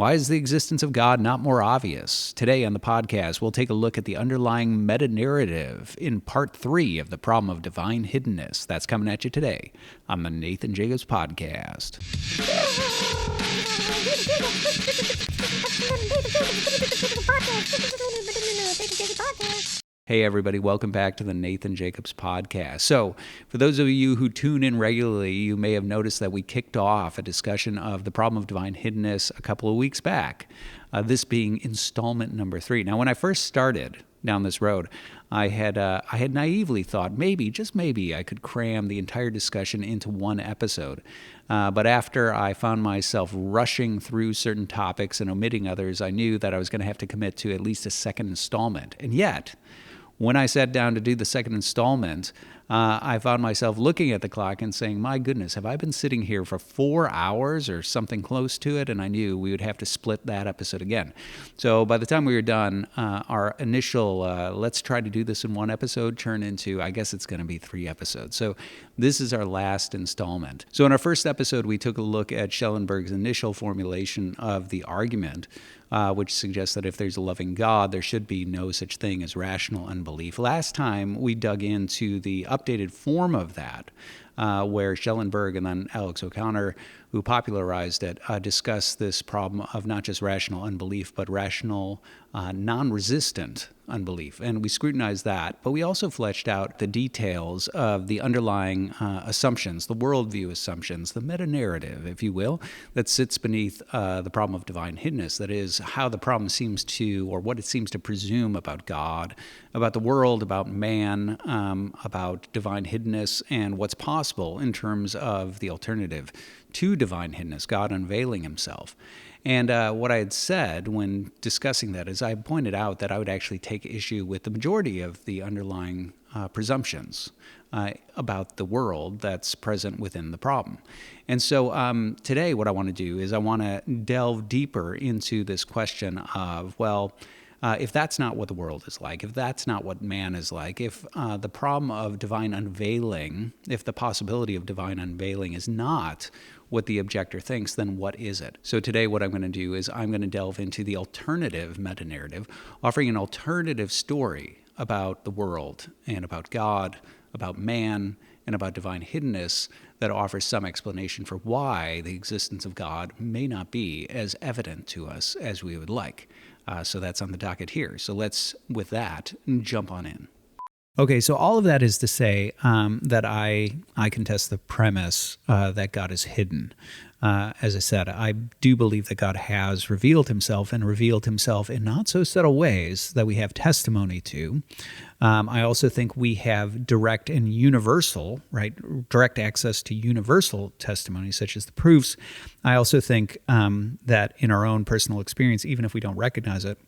Why is the existence of God not more obvious? Today on the podcast, we'll take a look at the underlying meta-narrative in part 3 of the Problem of Divine Hiddenness. That's coming at you today on the Nathan Jacobs Podcast. Hey everybody, welcome back to the Nathan Jacobs Podcast. So, for those of you who tune in regularly, you may have noticed that we kicked off a discussion of the Problem of Divine Hiddenness a couple of weeks back, this being installment number 3. Now, when I first started down this road, I had naively thought maybe, just maybe, I could cram the entire discussion into one episode. But after I found myself rushing through certain topics and omitting others, I knew that I was going to have to commit to at least a second installment. And yet, when I sat down to do the second installment, I found myself looking at the clock and saying, my goodness, have I been sitting here for 4 hours or something close to it? And I knew we would have to split that episode again. So by the time we were done, our initial, let's try to do this in one episode turned into, I guess it's going to be 3 episodes. So this is our last installment. So in our first episode, we took a look at Schellenberg's initial formulation of the argument, which suggests that if there's a loving God, there should be no such thing as rational unbelief. Last time, we dug into the updated form of that, where Schellenberg and then Alex O'Connor, who popularized it, discussed this problem of not just rational unbelief, but rational non-resistant unbelief. And we scrutinized that, but we also fleshed out the details of the underlying assumptions, the worldview assumptions, the meta-narrative, if you will, that sits beneath the problem of divine hiddenness. That is, how the problem seems to, or what it seems to presume about God, about the world, about man, about divine hiddenness, and what's possible in terms of the alternative to divine hiddenness, God unveiling himself. And what I had said when discussing that is I pointed out that I would actually take issue with the majority of the underlying presumptions about the world that's present within the problem. And so today what I want to do is I want to delve deeper into this question of, well, if that's not what the world is like, if that's not what man is like, if the problem of divine unveiling, if the possibility of divine unveiling is not what the objector thinks, then what is it? So today what I'm going to do is I'm going to delve into the alternative meta-narrative, offering an alternative story about the world and about God, about man, and about divine hiddenness that offers some explanation for why the existence of God may not be as evident to us as we would like. So that's on the docket here. So let's, with that, jump on in. Okay, so all of that is to say that I contest the premise that God is hidden. As I said, I do believe that God has revealed himself and revealed himself in not so subtle ways that we have testimony to. I also think we have direct and universal, direct access to universal testimony, such as the proofs. I also think that in our own personal experience, even if we don't recognize it,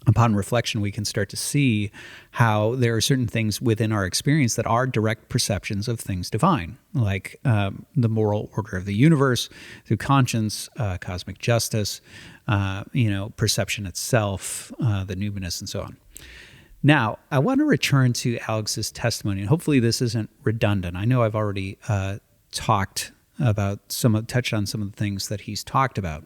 upon reflection, we can start to see how there are certain things within our experience that are direct perceptions of things divine, like the moral order of the universe, through conscience, cosmic justice, perception itself, the numinous, and so on. Now, I want to return to Alex's testimony, and hopefully this isn't redundant. I know I've already touched on some of the things that he's talked about,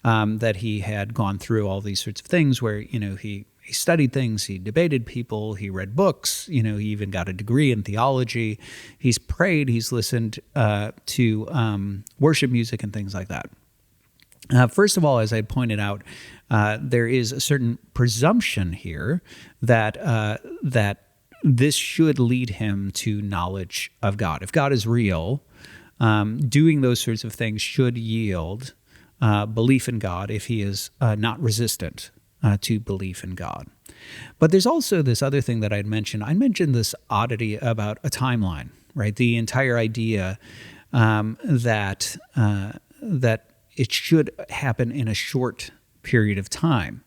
that he had gone through all these sorts of things where, he studied things, he debated people, he read books, he even got a degree in theology, he's prayed, he's listened to worship music and things like that. First of all, as I pointed out, there is a certain presumption here that this should lead him to knowledge of God. If God is real, doing those sorts of things should yield belief in God if he is not resistant to belief in God. But there's also this other thing that I'd mentioned. I mentioned this oddity about a timeline, right? The entire idea that it should happen in a short period of time.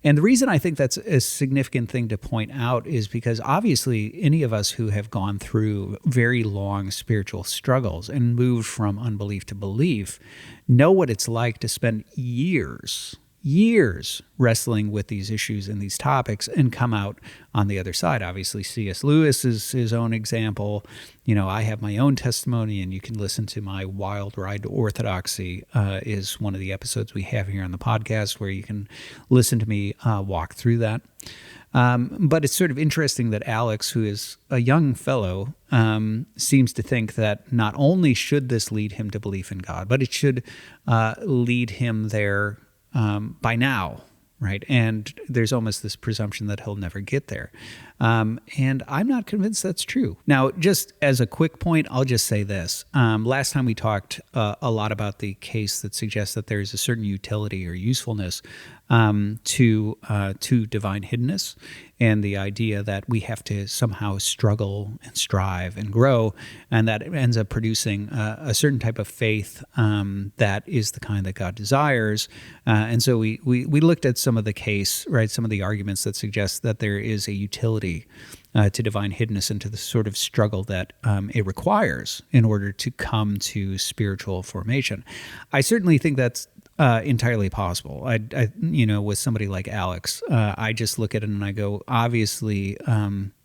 And the reason I think that's a significant thing to point out is because obviously any of us who have gone through very long spiritual struggles and moved from unbelief to belief know what it's like to spend years years wrestling with these issues and these topics and come out on the other side. Obviously, C.S. Lewis is his own example. I have my own testimony, and you can listen to my Wild Ride to Orthodoxy is one of the episodes we have here on the podcast where you can listen to me walk through that. But it's sort of interesting that Alex, who is a young fellow, seems to think that not only should this lead him to belief in God, but it should lead him there by now, right? And there's almost this presumption that he'll never get there. And I'm not convinced that's true. Now, just as a quick point, I'll just say this. Last time we talked a lot about the case that suggests that there's a certain utility or usefulness to divine hiddenness, and the idea that we have to somehow struggle and strive and grow, and that ends up producing a certain type of faith that is the kind that God desires. And so we looked at some of the case, right, some of the arguments that suggest that there is a utility to divine hiddenness and to the sort of struggle that it requires in order to come to spiritual formation. I certainly think that's entirely possible. I with somebody like Alex, I just look at it and I go, obviously,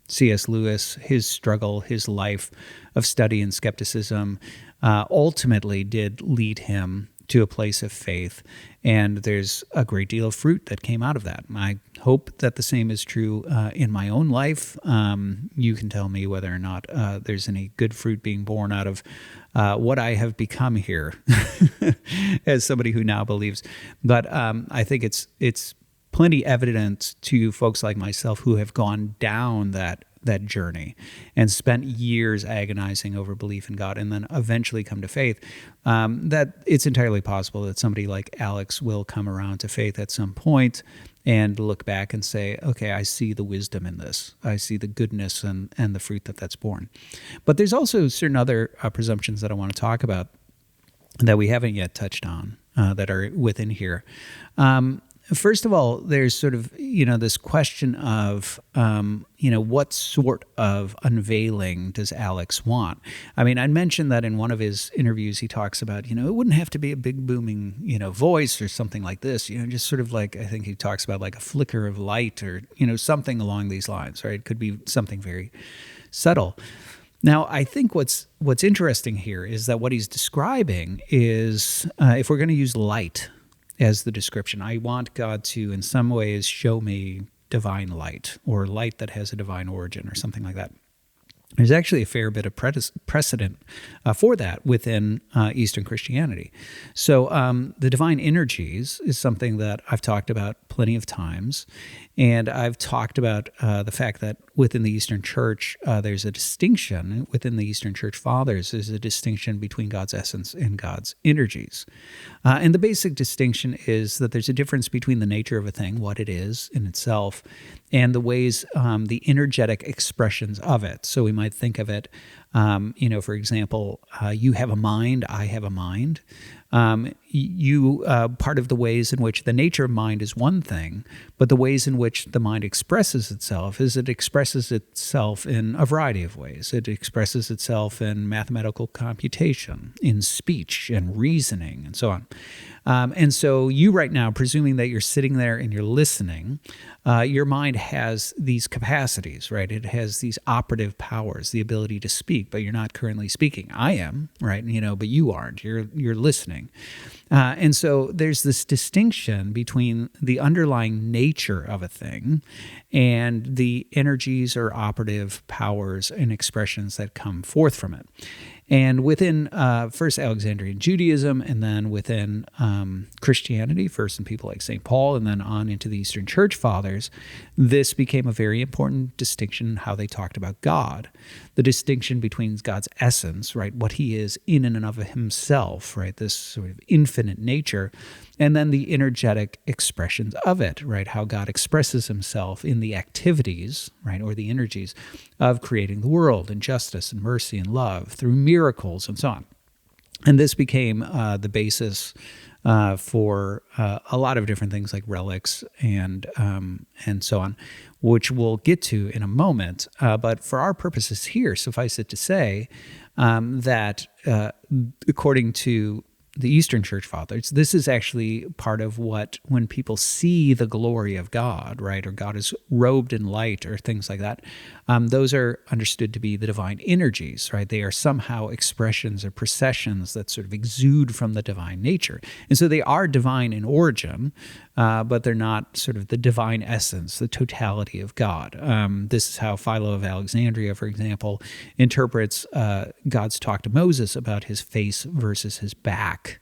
C.S. Lewis, his struggle, his life of study and skepticism ultimately did lead him to a place of faith, and there's a great deal of fruit that came out of that. I hope that the same is true in my own life. You can tell me whether or not there's any good fruit being born out of what I have become here as somebody who now believes. But I think it's plenty evident to folks like myself who have gone down that journey and spent years agonizing over belief in God and then eventually come to faith, that it's entirely possible that somebody like Alex will come around to faith at some point and look back and say, okay, I see the wisdom in this. I see the goodness and the fruit that's born. But there's also certain other presumptions that I want to talk about that we haven't yet touched on that are within here. First of all, there's sort of, this question of, what sort of unveiling does Alex want? I mean, I mentioned that in one of his interviews, he talks about, it wouldn't have to be a big booming, voice or something like this, just sort of like, I think he talks about like a flicker of light or, something along these lines, right? It could be something very subtle. Now, I think what's interesting here is that what he's describing is, if we're going to use light as the description, I want God to, in some ways, show me divine light or light that has a divine origin or something like that. There's actually a fair bit of precedent for that within Eastern Christianity. So the divine energies is something that I've talked about plenty of times, and I've talked about the fact that within the Eastern Church, there's a distinction, within the Eastern Church Fathers, there's a distinction between God's essence and God's energies. And the basic distinction is that there's a difference between the nature of a thing, what it is in itself, and the ways, the energetic expressions of it. So we might think of it, for example, you have a mind, I have a mind. Part of the ways in which the nature of mind is one thing, but the ways in which the mind expresses itself is it expresses itself in a variety of ways. It expresses itself in mathematical computation, in speech and reasoning, and so on. And so you right now, presuming that you're sitting there and you're listening, your mind has these capacities, right? It has these operative powers, the ability to speak, but you're not currently speaking. I am, right? But you aren't. You're listening. And so there's this distinction between the underlying nature of a thing and the energies or operative powers and expressions that come forth from it. And within first Alexandrian Judaism, and then within Christianity, first in people like St. Paul, and then on into the Eastern Church Fathers, this became a very important distinction in how they talked about God. The distinction between God's essence, right, what he is in and of himself, right, this sort of infinite nature, and then the energetic expressions of it, right, how God expresses himself in the activities, right, or the energies of creating the world and justice and mercy and love through miracles and so on. And this became the basis for a lot of different things like relics and so on, which we'll get to in a moment. But for our purposes here, suffice it to say that according to the Eastern Church Fathers, this is actually part of what, when people see the glory of God, right, or God is robed in light or things like that, those are understood to be the divine energies, right? They are somehow expressions or processions that sort of exude from the divine nature. And so they are divine in origin, but they're not sort of the divine essence, the totality of God. This is how Philo of Alexandria, for example, interprets God's talk to Moses about his face versus his back,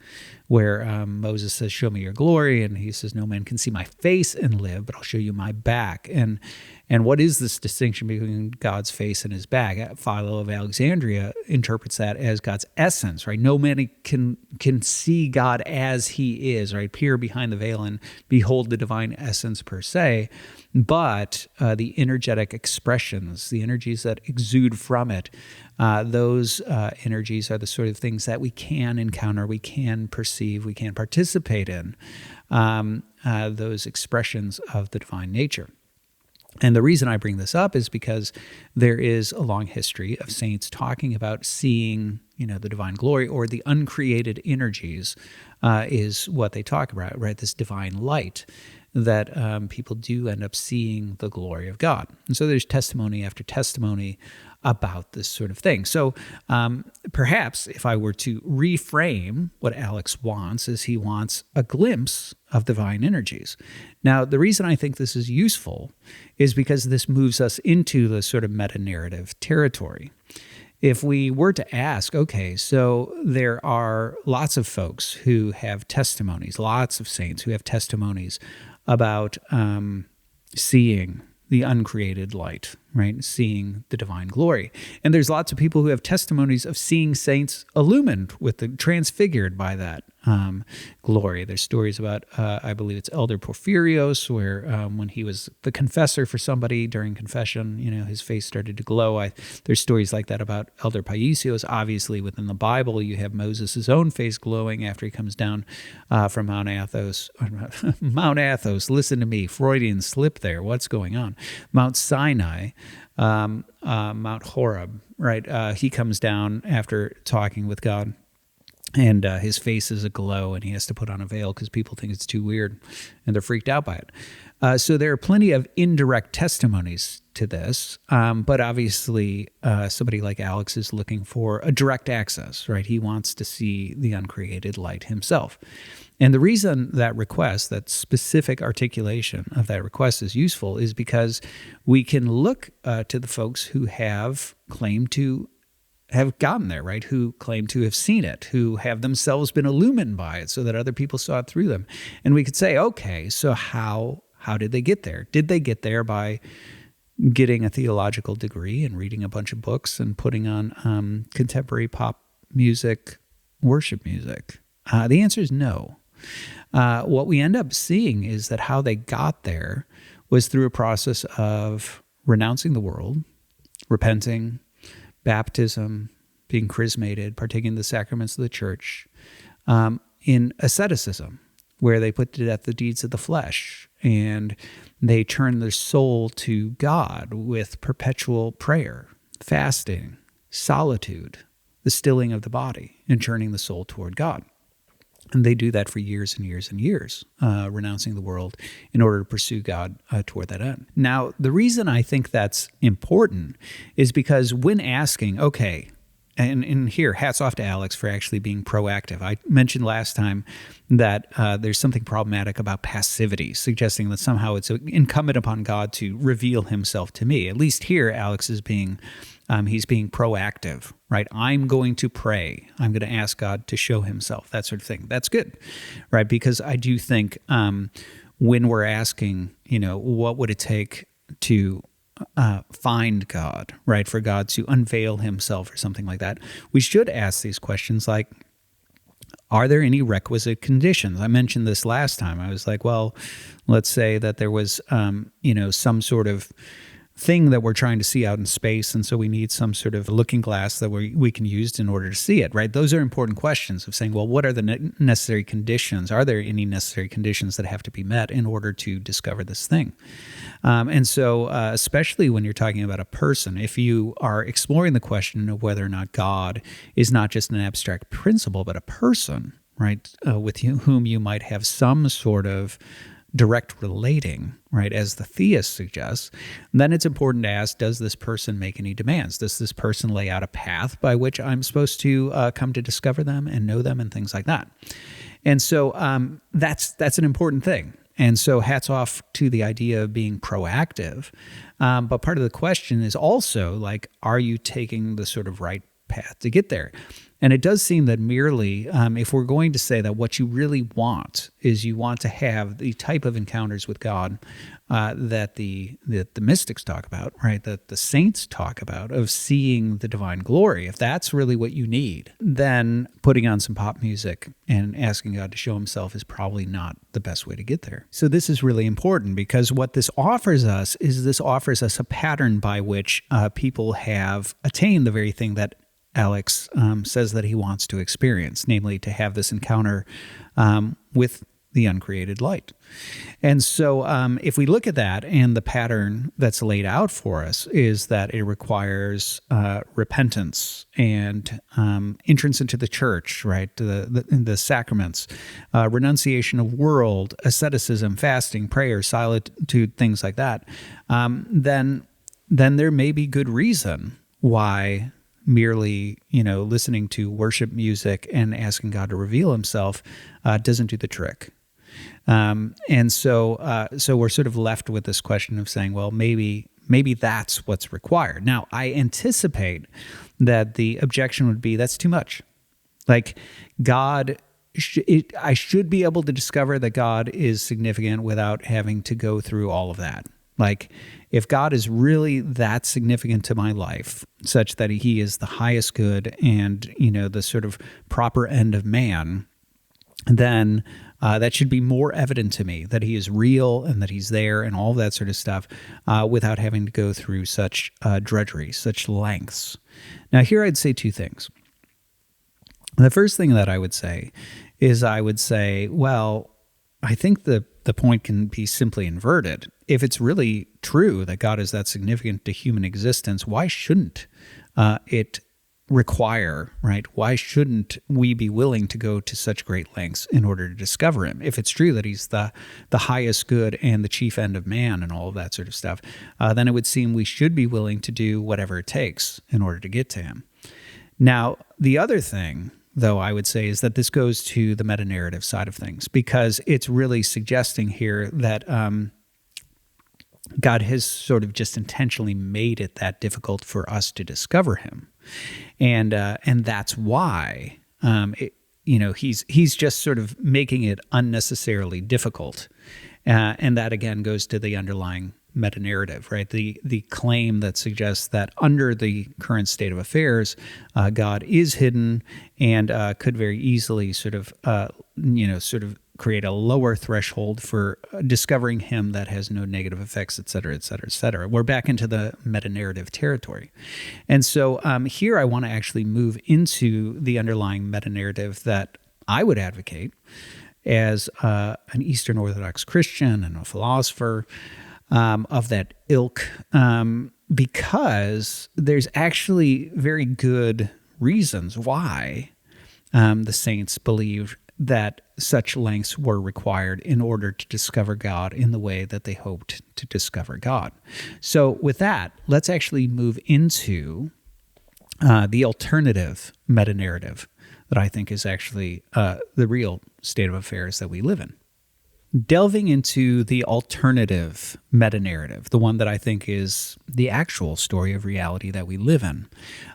where Moses says, "Show me your glory," and he says, "No man can see my face and live, but I'll show you my back." And what is this distinction between God's face and his back? Philo of Alexandria interprets that as God's essence, right? No man can see God as he is, right? Peer behind the veil and behold the divine essence per se, but the energetic expressions, the energies that exude from it, those energies are the sort of things that we can encounter, we can perceive, we can participate in, those expressions of the divine nature. And the reason I bring this up is because there is a long history of saints talking about seeing, the divine glory, or the uncreated energies is what they talk about, right? This divine light that people do end up seeing the glory of God. And so there's testimony after testimony about this sort of thing. So perhaps if I were to reframe what Alex wants, is he wants a glimpse of divine energies. Now, the reason I think this is useful is because this moves us into the sort of meta-narrative territory. If we were to ask, okay, so there are lots of folks who have testimonies, lots of saints who have testimonies about seeing the uncreated light, right? Seeing the divine glory. And there's lots of people who have testimonies of seeing saints illumined transfigured by that glory. There's stories about, I believe it's Elder Porphyrios, where when he was the confessor for somebody during confession, his face started to glow. There's stories like that about Elder Paisios. Obviously, within the Bible, you have Moses' own face glowing after he comes down from Mount Athos. Mount Athos, listen to me, Freudian slip there. What's going on? Mount Sinai, Mount Horeb, right? He comes down after talking with God, and his face is aglow, and he has to put on a veil because people think it's too weird, and they're freaked out by it. So there are plenty of indirect testimonies to this, but obviously somebody like Alex is looking for a direct access, right? He wants to see the uncreated light himself. And the reason that specific articulation of that request is useful is because we can look to the folks who have claimed to have gotten there, right? Who claim to have seen it, who have themselves been illumined by it so that other people saw it through them. And we could say, okay, so how did they get there? Did they get there by getting a theological degree and reading a bunch of books and putting on contemporary pop music, worship music? The answer is no. What we end up seeing is that how they got there was through a process of renouncing the world, repenting, baptism, being chrismated, partaking in the sacraments of the church, in asceticism, where they put to death the deeds of the flesh, and they turn their soul to God with perpetual prayer, fasting, solitude, the stilling of the body, and turning the soul toward God. And they do that for years and years and years, renouncing the world in order to pursue God toward that end. Now, the reason I think that's important is because when asking, okay, and here, hats off to Alex for actually being proactive. I mentioned last time that there's something problematic about passivity, suggesting that somehow it's incumbent upon God to reveal himself to me. At least here, Alex is he's being proactive, right? I'm going to pray. I'm going to ask God to show himself, that sort of thing. That's good, right? Because I do think when we're asking, what would it take to find God, right? For God to unveil himself or something like that, we should ask these questions like, are there any requisite conditions? I mentioned this last time. I was like, well, let's say that there was, some sort of thing that we're trying to see out in space, and so we need some sort of looking glass that we can use in order to see it, right? Those are important questions of saying, well, what are the necessary conditions? Are there any necessary conditions that have to be met in order to discover this thing? And so especially when you're talking about a person, if you are exploring the question of whether or not God is not just an abstract principle, but a person, right, whom you might have some sort of direct relating, right, as the theist suggests, then it's important to ask, does this person make any demands? Does this person lay out a path by which I'm supposed to come to discover them and know them and things like that? And so that's an important thing. And so hats off to the idea of being proactive. But part of the question is also, like, are you taking the sort of right path to get there? And it does seem that merely, if we're going to say that what you really want is you want to have the type of encounters with God that the mystics talk about, right, that the saints talk about, of seeing the divine glory, if that's really what you need, then putting on some pop music and asking God to show himself is probably not the best way to get there. So this is really important, because what this offers us is a pattern by which people have attained the very thing that Alex says that he wants to experience, namely to have this encounter with the uncreated light. And so if we look at that, and the pattern that's laid out for us is that it requires repentance and entrance into the church, right, the sacraments, renunciation of world, asceticism, fasting, prayer, solitude, things like that, then there may be good reason why merely, listening to worship music and asking God to reveal himself doesn't do the trick. And so we're sort of left with this question of saying, well, maybe that's what's required. Now, I anticipate that the objection would be, that's too much. Like, I should be able to discover that God is significant without having to go through all of that. Like, if God is really that significant to my life, such that he is the highest good and, the sort of proper end of man, then that should be more evident to me that he is real and that he's there and all of that sort of stuff, without having to go through such drudgery, such lengths. Now, here I'd say two things. The first thing that I would say is, well, I think the point can be simply inverted. If it's really true that God is that significant to human existence, why shouldn't it require, right? Why shouldn't we be willing to go to such great lengths in order to discover him? If it's true that he's the highest good and the chief end of man and all of that sort of stuff, then it would seem we should be willing to do whatever it takes in order to get to him. Now, the other thing, though, I would say, is that this goes to the meta-narrative side of things, because it's really suggesting here that God has sort of just intentionally made it that difficult for us to discover him. And that's why, he's just sort of making it unnecessarily difficult. And that, again, goes to the underlying meta-narrative, right? The claim that suggests that under the current state of affairs, God is hidden and could very easily sort of create a lower threshold for discovering him that has no negative effects, et cetera, et cetera, et cetera. We're back into the meta-narrative territory. And so here I want to actually move into the underlying meta-narrative that I would advocate as an Eastern Orthodox Christian and a philosopher of that ilk, because there's actually very good reasons why the saints believed that such lengths were required in order to discover God in the way that they hoped to discover God. So with that, let's actually move into the alternative meta-narrative that I think is actually the real state of affairs that we live in. Delving into the alternative meta-narrative, the one that I think is the actual story of reality that we live in.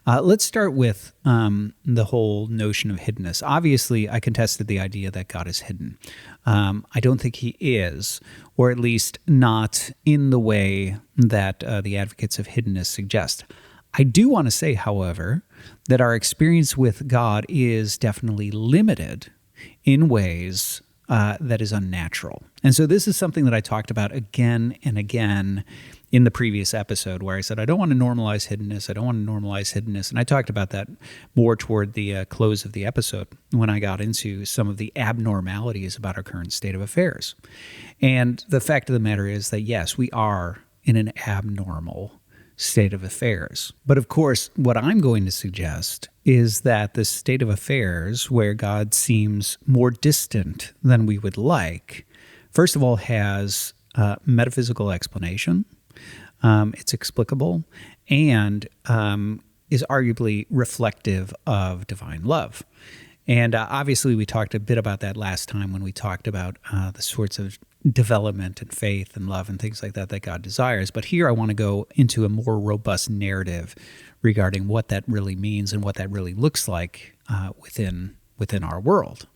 Let's start with the whole notion of hiddenness. Obviously, I contested the idea that God is hidden. I don't think he is, or at least not in the way that the advocates of hiddenness suggest. I do want to say, however, that our experience with God is definitely limited in ways that is unnatural. And so this is something that I talked about again and again in the previous episode, where I said, I don't want to normalize hiddenness. I don't want to normalize hiddenness. And I talked about that more toward the close of the episode when I got into some of the abnormalities about our current state of affairs. And the fact of the matter is that, yes, we are in an abnormal state of affairs. But of course, what I'm going to suggest is that this state of affairs where God seems more distant than we would like, first of all, has metaphysical explanation. It's explicable and is arguably reflective of divine love. And obviously, we talked a bit about that last time when we talked about the sorts of development and faith and love and things like that God desires. But here I want to go into a more robust narrative regarding what that really means and what that really looks like within our world.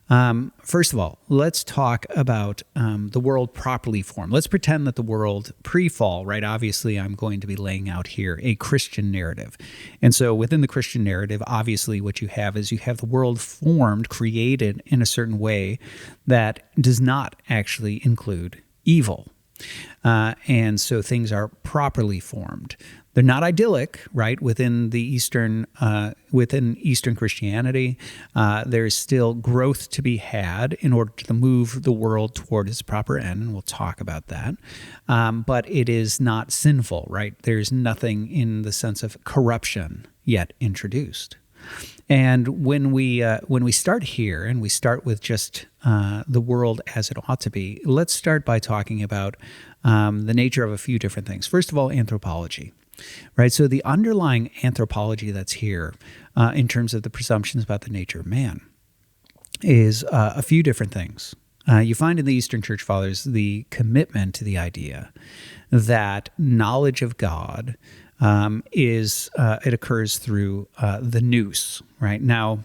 First of all, let's talk about the world properly formed. Let's pretend that the world pre-fall, right? Obviously, I'm going to be laying out here a Christian narrative. And so within the Christian narrative, obviously what you have is you have the world formed, created in a certain way that does not actually include evil. And so things are properly formed. They're not idyllic, right? Within Eastern Christianity, there is still growth to be had in order to move the world toward its proper end, and we'll talk about that. But it is not sinful, right? There's nothing in the sense of corruption yet introduced. And when we start here, and we start with just the world as it ought to be, let's start by talking about the nature of a few different things. First of all, anthropology. Right, so the underlying anthropology that's here in terms of the presumptions about the nature of man is a few different things. You find in the Eastern Church Fathers the commitment to the idea that knowledge of God it occurs through the nous. Right now,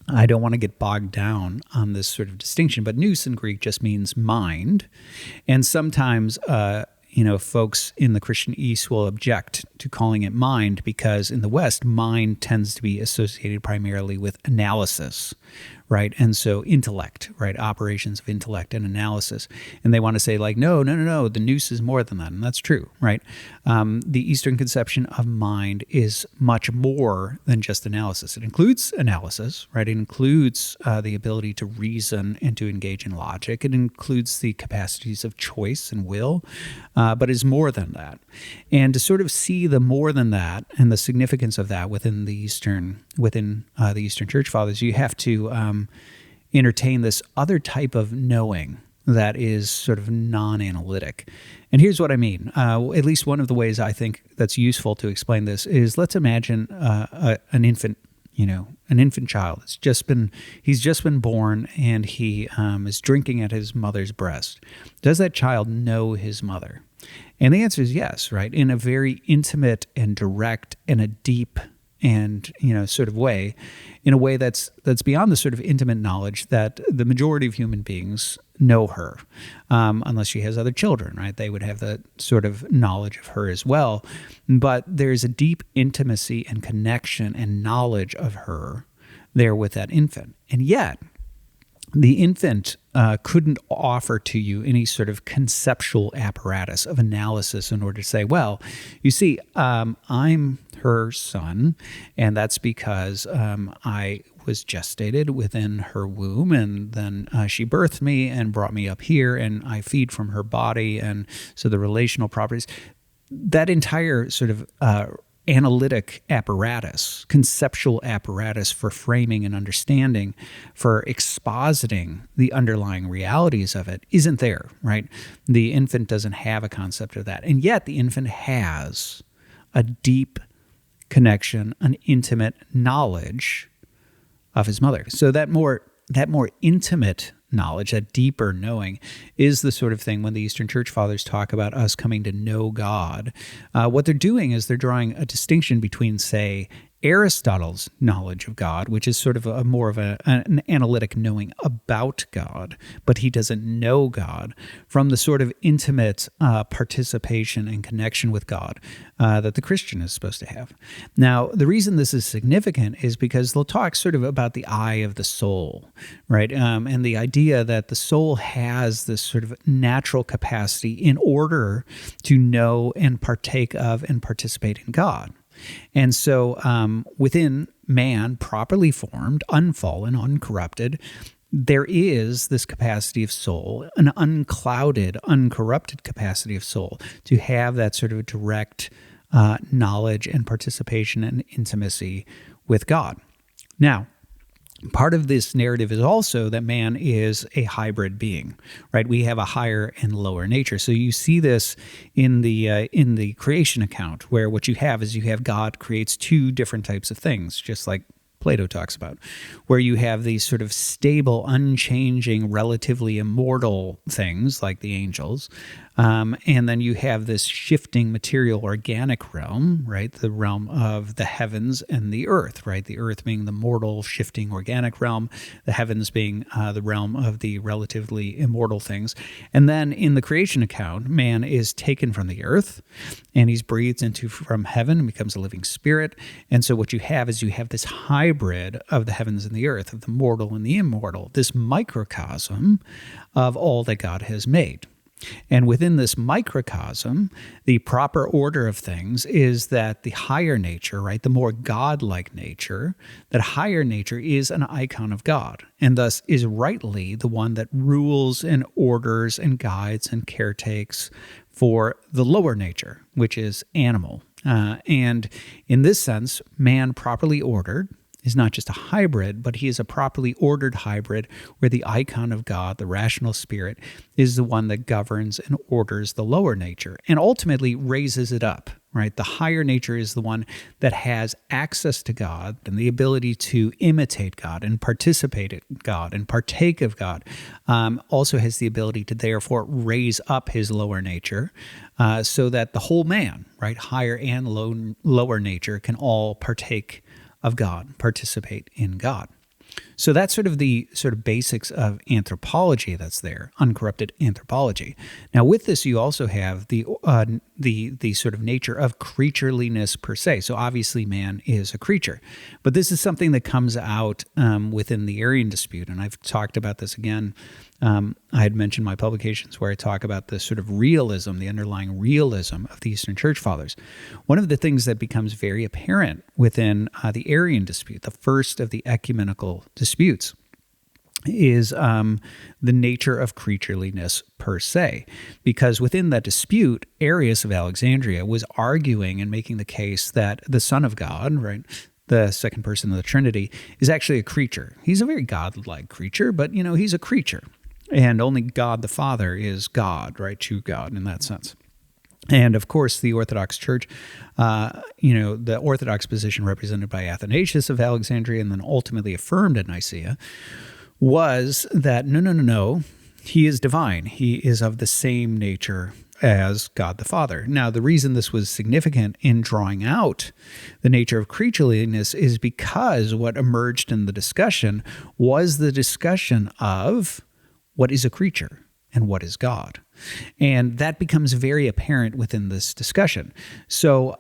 I don't want to get bogged down on this sort of distinction, but nous in Greek just means mind, and sometimes folks in the Christian East will object to calling it mind because in the West, mind tends to be associated primarily with analysis, right? And so intellect, right? Operations of intellect and analysis. And they want to say like, no, the nous is more than that. And that's true, right? The Eastern conception of mind is much more than just analysis. It includes analysis, right? It includes the ability to reason and to engage in logic. It includes the capacities of choice and will, but is more than that. And to sort of see the more than that and the significance of that within the Eastern Church Fathers, you have to entertain this other type of knowing that is sort of non-analytic. And here's what I mean. At least one of the ways I think that's useful to explain this is let's imagine an infant, an infant child. He's just been born and he is drinking at his mother's breast. Does that child know his mother? And the answer is yes, right? In a very intimate and direct and a deep and sort of way, in a way that's beyond the sort of intimate knowledge that the majority of human beings know her, unless she has other children, right? They would have the sort of knowledge of her as well. But there's a deep intimacy and connection and knowledge of her there with that infant. And yet, the infant couldn't offer to you any sort of conceptual apparatus of analysis in order to say, well, you see, I'm her son, and that's because I was gestated within her womb, and then she birthed me and brought me up here, and I feed from her body, and so the relational properties, that entire sort of analytic apparatus, conceptual apparatus for framing and understanding, for expositing the underlying realities of it, isn't there, right? The infant doesn't have a concept of that. And yet the infant has a deep connection, an intimate knowledge of his mother. So that more intimate knowledge, that deeper knowing, is the sort of thing when the Eastern Church Fathers talk about us coming to know God. What they're doing is they're drawing a distinction between, say, Aristotle's knowledge of God, which is sort of more of an analytic knowing about God, but he doesn't know God, from the sort of intimate participation and connection with God that the Christian is supposed to have. Now, the reason this is significant is because they'll talk sort of about the eye of the soul, right? And the idea that the soul has this sort of natural capacity in order to know and partake of and participate in God. And so within man, properly formed, unfallen, uncorrupted, there is this capacity of soul, an unclouded, uncorrupted capacity of soul, to have that sort of direct knowledge and participation and intimacy with God. Now, part of this narrative is also that man is a hybrid being, right? We have a higher and lower nature. So you see this in the creation account, where what you have is God creates two different types of things, just like Plato talks about, where you have these sort of stable, unchanging, relatively immortal things like the angels, and then you have this shifting material organic realm, right? The realm of the heavens and the earth, right? The earth being the mortal, shifting organic realm, the heavens being the realm of the relatively immortal things. And then in the creation account, man is taken from the earth and he's breathed into from heaven and becomes a living spirit. And so what you have is this hybrid of the heavens and the earth, of the mortal and the immortal, this microcosm of all that God has made. And within this microcosm, the proper order of things is that the higher nature, right, the more godlike nature, that higher nature is an icon of God, and thus is rightly the one that rules and orders and guides and caretakes for the lower nature, which is animal. And in this sense, man properly ordered is not just a hybrid, but he is a properly ordered hybrid where the icon of God, the rational spirit, is the one that governs and orders the lower nature and ultimately raises it up, right? The higher nature is the one that has access to God and the ability to imitate God and participate in God and partake of God, also has the ability to therefore raise up his lower nature so that the whole man, right, higher and lower nature, can all partake of God, participate in God. So that's sort of the basics of anthropology that's there, uncorrupted anthropology. Now, with this, you also have the sort of nature of creatureliness per se. So obviously, man is a creature, but this is something that comes out within the Arian dispute, and I've talked about this again. I had mentioned my publications where I talk about the sort of realism, the underlying realism of the Eastern Church Fathers. One of the things that becomes very apparent within the Arian dispute, the first of the ecumenical disputes, is the nature of creatureliness per se. Because within that dispute, Arius of Alexandria was arguing and making the case that the Son of God, right, the second person of the Trinity, is actually a creature. He's a very God-like creature, but, he's a creature. And only God the Father is God, right? True God in that sense. And of course, the Orthodox Church, the Orthodox position represented by Athanasius of Alexandria and then ultimately affirmed at Nicaea, was that no, he is divine. He is of the same nature as God the Father. Now, the reason this was significant in drawing out the nature of creatureliness is because what emerged in the discussion was the discussion of what is a creature and what is God. And that becomes very apparent within this discussion. So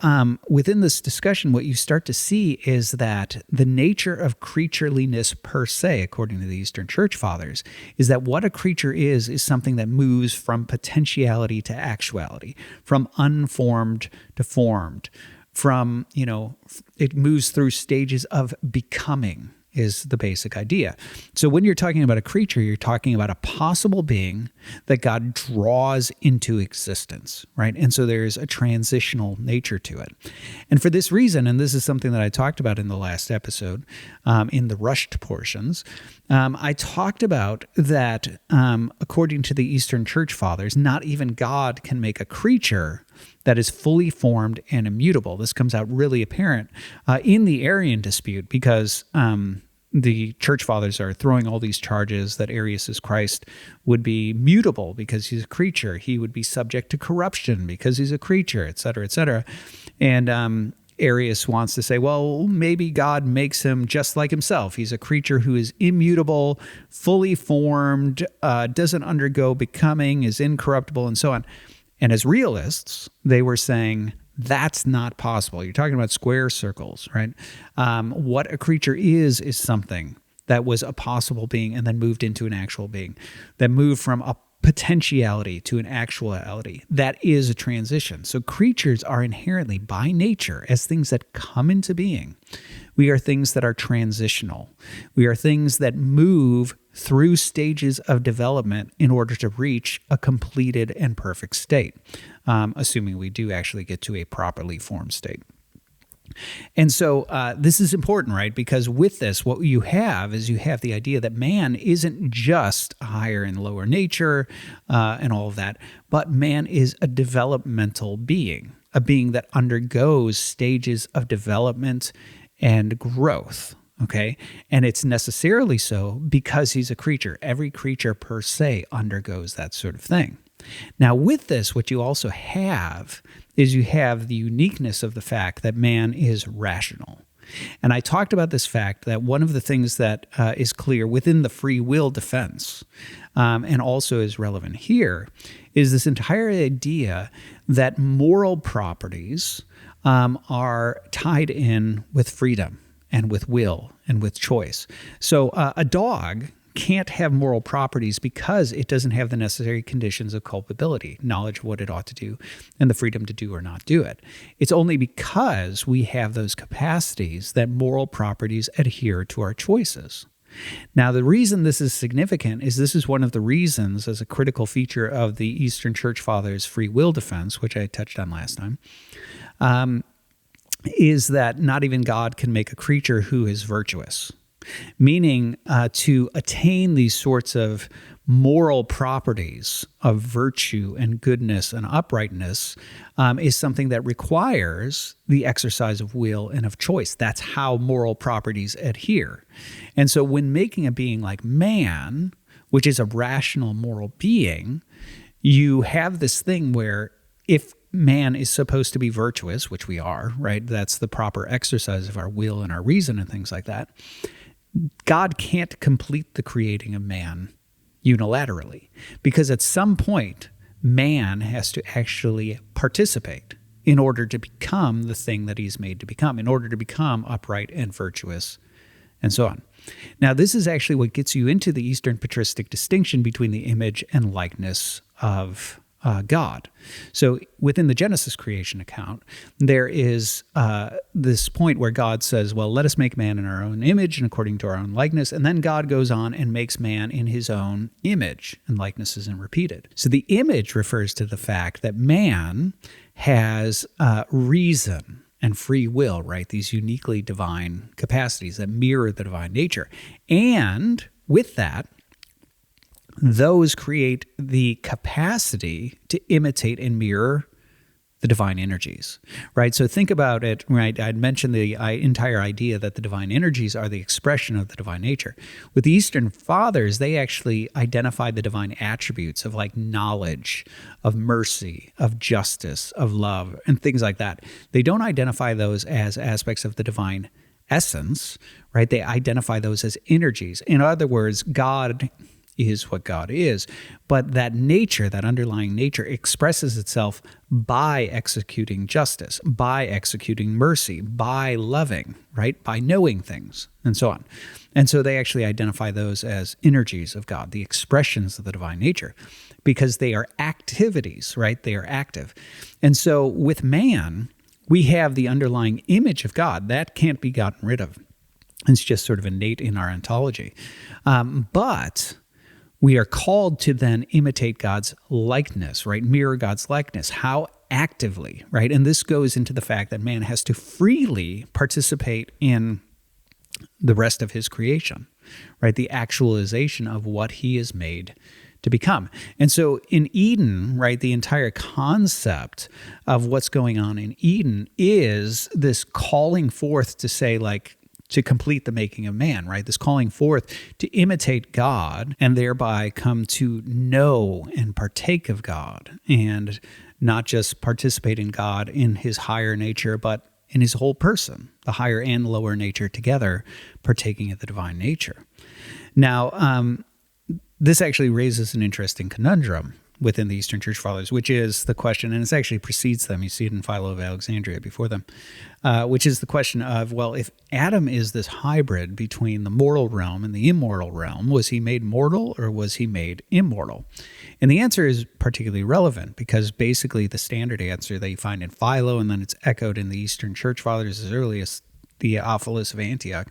within this discussion, what you start to see is that the nature of creatureliness per se, according to the Eastern Church Fathers, is that what a creature is something that moves from potentiality to actuality, from unformed to formed, from, it moves through stages of becoming, is the basic idea. So when you're talking about a creature, you're talking about a possible being that God draws into existence, right? And so there's a transitional nature to it. And for this reason, and this is something that I talked about in the last episode, in the rushed portions, I talked about that according to the Eastern Church Fathers, not even God can make a creature that is fully formed and immutable. This comes out really apparent in the Arian dispute because the Church Fathers are throwing all these charges that Arius' Christ would be mutable because he's a creature. He would be subject to corruption because he's a creature, et cetera, et cetera. And Arius wants to say, well, maybe God makes him just like himself. He's a creature who is immutable, fully formed, doesn't undergo becoming, is incorruptible, and so on. And as realists, they were saying, that's not possible. You're talking about square circles, right? What a creature is something that was a possible being and then moved into an actual being, that moved from a potentiality to an actuality. That is a transition. So creatures are inherently, by nature, as things that come into being, we are things that are transitional. We are things that move through stages of development in order to reach a completed and perfect state, assuming we do actually get to a properly formed state. And so this is important, right? Because with this, what you have is you have the idea that man isn't just a higher and lower nature and all of that, but man is a developmental being, a being that undergoes stages of development and growth, okay? And it's necessarily so because he's a creature. Every creature per se undergoes that sort of thing. Now, with this, what you also have is you have the uniqueness of the fact that man is rational. And I talked about this fact that one of the things that is clear within the free will defense and also is relevant here is this entire idea that moral properties are tied in with freedom and with will and with choice. So a dog can't have moral properties because it doesn't have the necessary conditions of culpability, knowledge of what it ought to do, and the freedom to do or not do it. It's only because we have those capacities that moral properties adhere to our choices. Now, the reason this is significant is this is one of the reasons, as a critical feature of the Eastern Church Fathers' free will defense, which I touched on last time, is that not even God can make a creature who is virtuous. Meaning to attain these sorts of moral properties of virtue and goodness and uprightness is something that requires the exercise of will and of choice. That's how moral properties adhere. And so when making a being like man, which is a rational moral being, you have this thing where if man is supposed to be virtuous, which we are, right? That's the proper exercise of our will and our reason and things like that. God can't complete the creating of man unilaterally because at some point, man has to actually participate in order to become the thing that he's made to become, in order to become upright and virtuous, and so on. Now, this is actually what gets you into the Eastern patristic distinction between the image and likeness of God. So within the Genesis creation account, there is this point where God says, well, let us make man in our own image and according to our own likeness. And then God goes on and makes man in his own image, and likeness isn't repeated. So the image refers to the fact that man has reason and free will, right? These uniquely divine capacities that mirror the divine nature. And with that, those create the capacity to imitate and mirror the divine energies, right? So think about it, right? I'd mentioned the entire idea that the divine energies are the expression of the divine nature. With the Eastern Fathers, they actually identified the divine attributes of like knowledge, of mercy, of justice, of love, and things like that. They don't identify those as aspects of the divine essence, right? They identify those as energies. In other words, God is what God is, but that nature, that underlying nature, expresses itself by executing justice, by executing mercy, by loving, right? By knowing things, and so on. And so they actually identify those as energies of God, the expressions of the divine nature, because they are activities, right? They are active. And so with man, we have the underlying image of God. That can't be gotten rid of. It's just sort of innate in our ontology. But we are called to then imitate God's likeness, right? Mirror God's likeness. How actively, right? And this goes into the fact that man has to freely participate in the rest of his creation, right? The actualization of what he is made to become. And so in Eden, right, the entire concept of what's going on in Eden is this calling forth to say, like, to complete the making of man, right? This calling forth to imitate God and thereby come to know and partake of God, and not just participate in God in his higher nature, but in his whole person, the higher and lower nature together, partaking of the divine nature. Now, this actually raises an interesting conundrum within the Eastern Church Fathers, which is the question, and it actually precedes them. You see it in Philo of Alexandria before them, which is the question of, well, if Adam is this hybrid between the mortal realm and the immortal realm, was he made mortal or was he made immortal? And the answer is particularly relevant because basically the standard answer that you find in Philo, and then it's echoed in the Eastern Church Fathers as early as Theophilus of Antioch,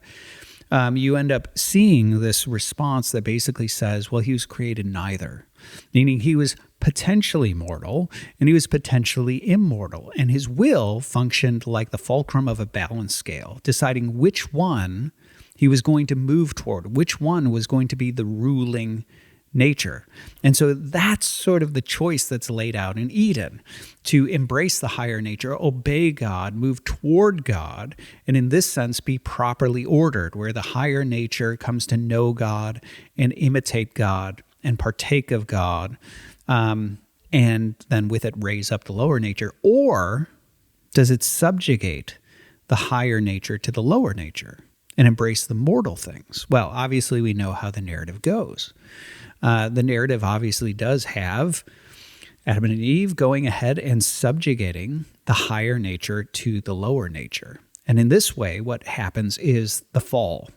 you end up seeing this response that basically says, well, he was created neither, meaning he was potentially mortal and he was potentially immortal, and his will functioned like the fulcrum of a balance scale, deciding which one he was going to move toward, which one was going to be the ruling nature. And so that's sort of the choice that's laid out in Eden, to embrace the higher nature, obey God, move toward God, and in this sense be properly ordered, where the higher nature comes to know God and imitate God and partake of God, and then with it raise up the lower nature. Or does it subjugate the higher nature to the lower nature and embrace the mortal things? Well, obviously we know how the narrative goes. The narrative obviously does have Adam and Eve going ahead and subjugating the higher nature to the lower nature. And in this way, what happens is the fall.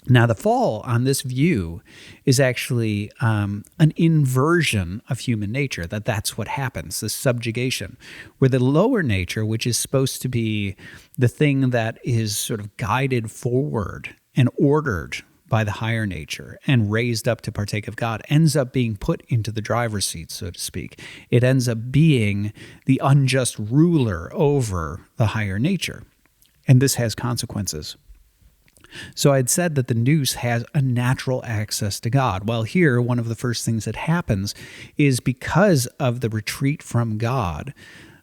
Now, the fall on this view is actually an inversion of human nature, that's what happens, this subjugation, where the lower nature, which is supposed to be the thing that is sort of guided forward and ordered by the higher nature and raised up to partake of God, ends up being put into the driver's seat, so to speak. It ends up being the unjust ruler over the higher nature. And this has consequences. So I'd said that the nous has a natural access to God. Well, here, one of the first things that happens is because of the retreat from God,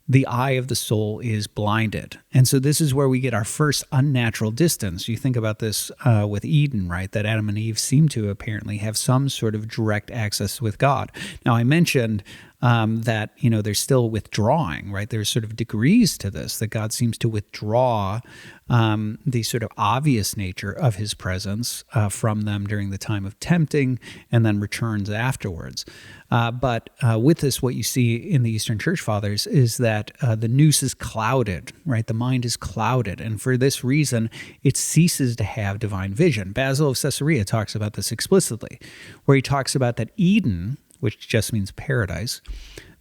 the eye of the soul is blinded. And so this is where we get our first unnatural distance. You think about this with Eden, right? That Adam and Eve seem to apparently have some sort of direct access with God. Now, I mentioned that, there's still withdrawing, right? There's sort of degrees to this, that God seems to withdraw the sort of obvious nature of his presence from them during the time of tempting and then returns afterwards. But with this, what you see in the Eastern Church Fathers is that the nous is clouded, right? The mind is clouded. And for this reason, it ceases to have divine vision. Basil of Caesarea talks about this explicitly, where he talks about that Eden, which just means paradise,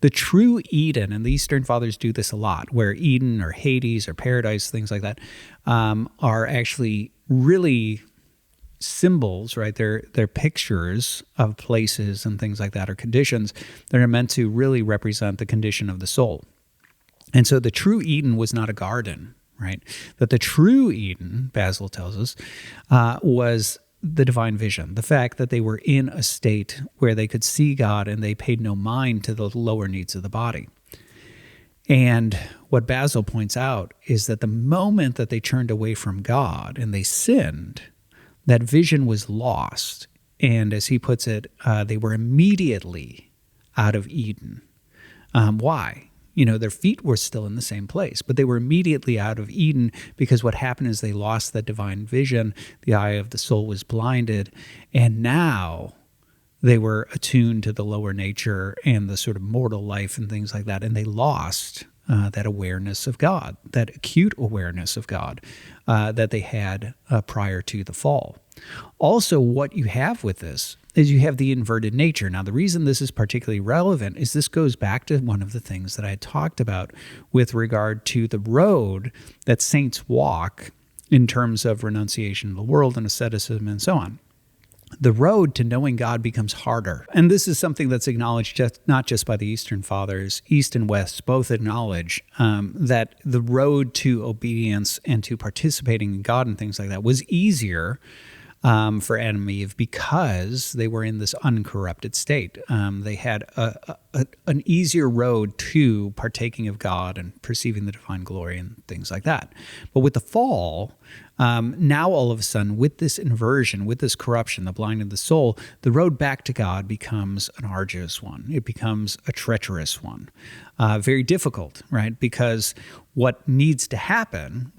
the true Eden, and the Eastern Fathers do this a lot, where Eden or Hades or paradise, things like that, are actually really symbols, right? They're pictures of places and things like that, or conditions that are meant to really represent the condition of the soul. And so the true Eden was not a garden, right? That the true Eden, Basil tells us, was the divine vision, the fact that they were in a state where they could see God and they paid no mind to the lower needs of the body. And what Basil points out is that the moment that they turned away from God and they sinned, that vision was lost. And as he puts it, they were immediately out of Eden. Why? Their feet were still in the same place, but they were immediately out of Eden because what happened is they lost that divine vision. The eye of the soul was blinded, and now they were attuned to the lower nature and the sort of mortal life and things like that, and they lost that awareness of God, that acute awareness of God that they had prior to the fall. Also, what you have with this is you have the inverted nature. Now, the reason this is particularly relevant is this goes back to one of the things that I talked about with regard to the road that saints walk in terms of renunciation of the world and asceticism and so on. The road to knowing God becomes harder. And this is something that's acknowledged not just by the Eastern Fathers, East and West both acknowledge that the road to obedience and to participating in God and things like that was easier for Adam and Eve because they were in this uncorrupted state. They had an easier road to partaking of God and perceiving the divine glory and things like that. But with the fall, now all of a sudden, with this inversion, with this corruption, the blinding of the soul, the road back to God becomes an arduous one. It becomes a treacherous one. Very difficult, right? Because what needs to happen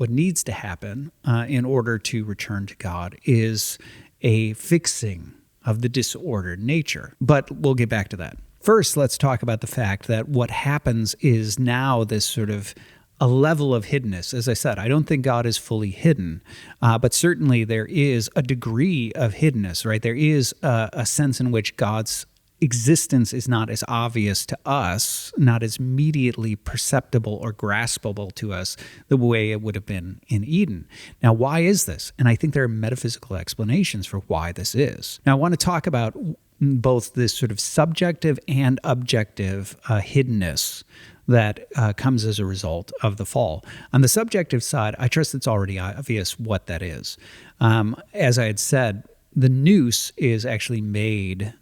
in order to return to God is a fixing of the disordered nature. But we'll get back to that. First, let's talk about the fact that what happens is now this sort of a level of hiddenness. As I said, I don't think God is fully hidden, but certainly there is a degree of hiddenness, right? There is a sense in which God's existence is not as obvious to us, not as immediately perceptible or graspable to us the way it would have been in Eden. Now, why is this? And I think there are metaphysical explanations for why this is. Now, I want to talk about both this sort of subjective and objective hiddenness that comes as a result of the fall. On the subjective side, I trust it's already obvious what that is. As I had said, the nous is actually made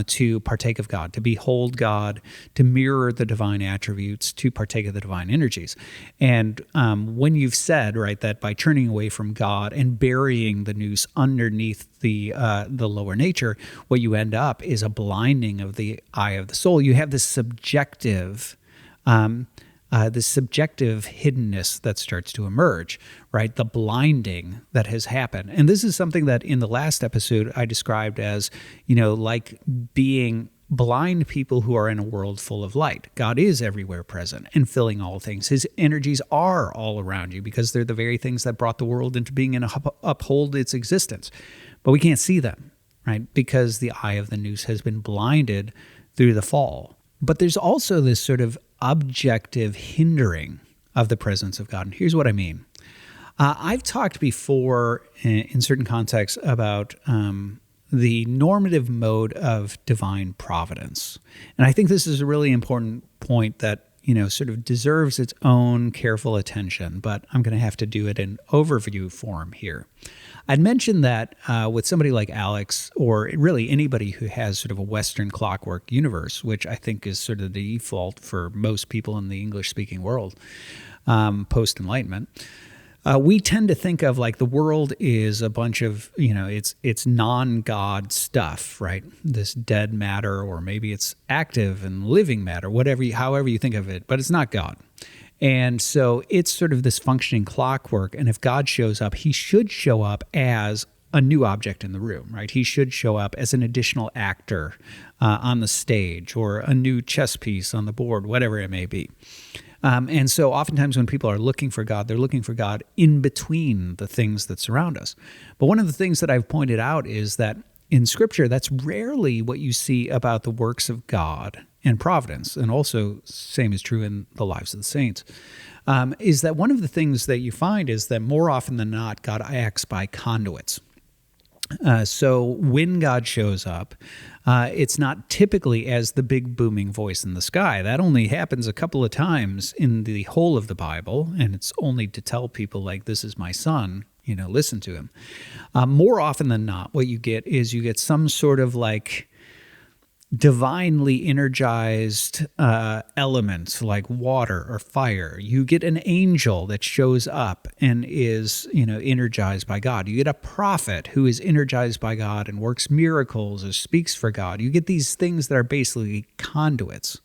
to partake of God, to behold God, to mirror the divine attributes, to partake of the divine energies. And when you've said, right, that by turning away from God and burying the nous underneath the lower nature, what you end up is a blinding of the eye of the soul. You have this subjective hiddenness that starts to emerge, right? The blinding that has happened. And this is something that in the last episode I described as, like being blind people who are in a world full of light. God is everywhere present and filling all things. His energies are all around you because they're the very things that brought the world into being and uphold its existence. But we can't see them, right? Because the eye of the nous has been blinded through the fall. But there's also this sort of objective hindering of the presence of God. And here's what I mean. I've talked before in certain contexts about the normative mode of divine providence. And I think this is a really important point that, sort of deserves its own careful attention, but I'm going to have to do it in overview form here. I'd mentioned that with somebody like Alex, or really anybody who has sort of a Western clockwork universe, which I think is sort of the default for most people in the English-speaking world, post-Enlightenment, we tend to think of like the world is a bunch of, it's non-God stuff, right? This dead matter, or maybe it's active and living matter, however you think of it, but it's not God. And so it's sort of this functioning clockwork. And if God shows up, he should show up as a new object in the room, right? He should show up as an additional actor on the stage, or a new chess piece on the board, whatever it may be. And so oftentimes when people are looking for God, they're looking for God in between the things that surround us. But one of the things that I've pointed out is that in Scripture, that's rarely what you see about the works of God and providence, and also same is true in the lives of the saints, is that one of the things that you find is that more often than not, God acts by conduits. So when God shows up, it's not typically as the big booming voice in the sky. That only happens a couple of times in the whole of the Bible, and it's only to tell people like, this is my son, listen to him. More often than not, what you get is you get some sort of like divinely energized elements like water or fire. You get an angel that shows up and is, energized by God. You get a prophet who is energized by God and works miracles or speaks for God. You get these things that are basically conduits.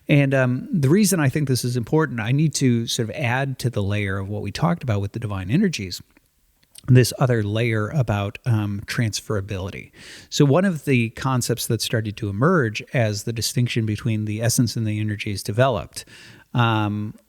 And the reason I think this is important, I need to sort of add to the layer of what we talked about with the divine energies, this other layer about transferability. So one of the concepts that started to emerge as the distinction between the essence and the energies developed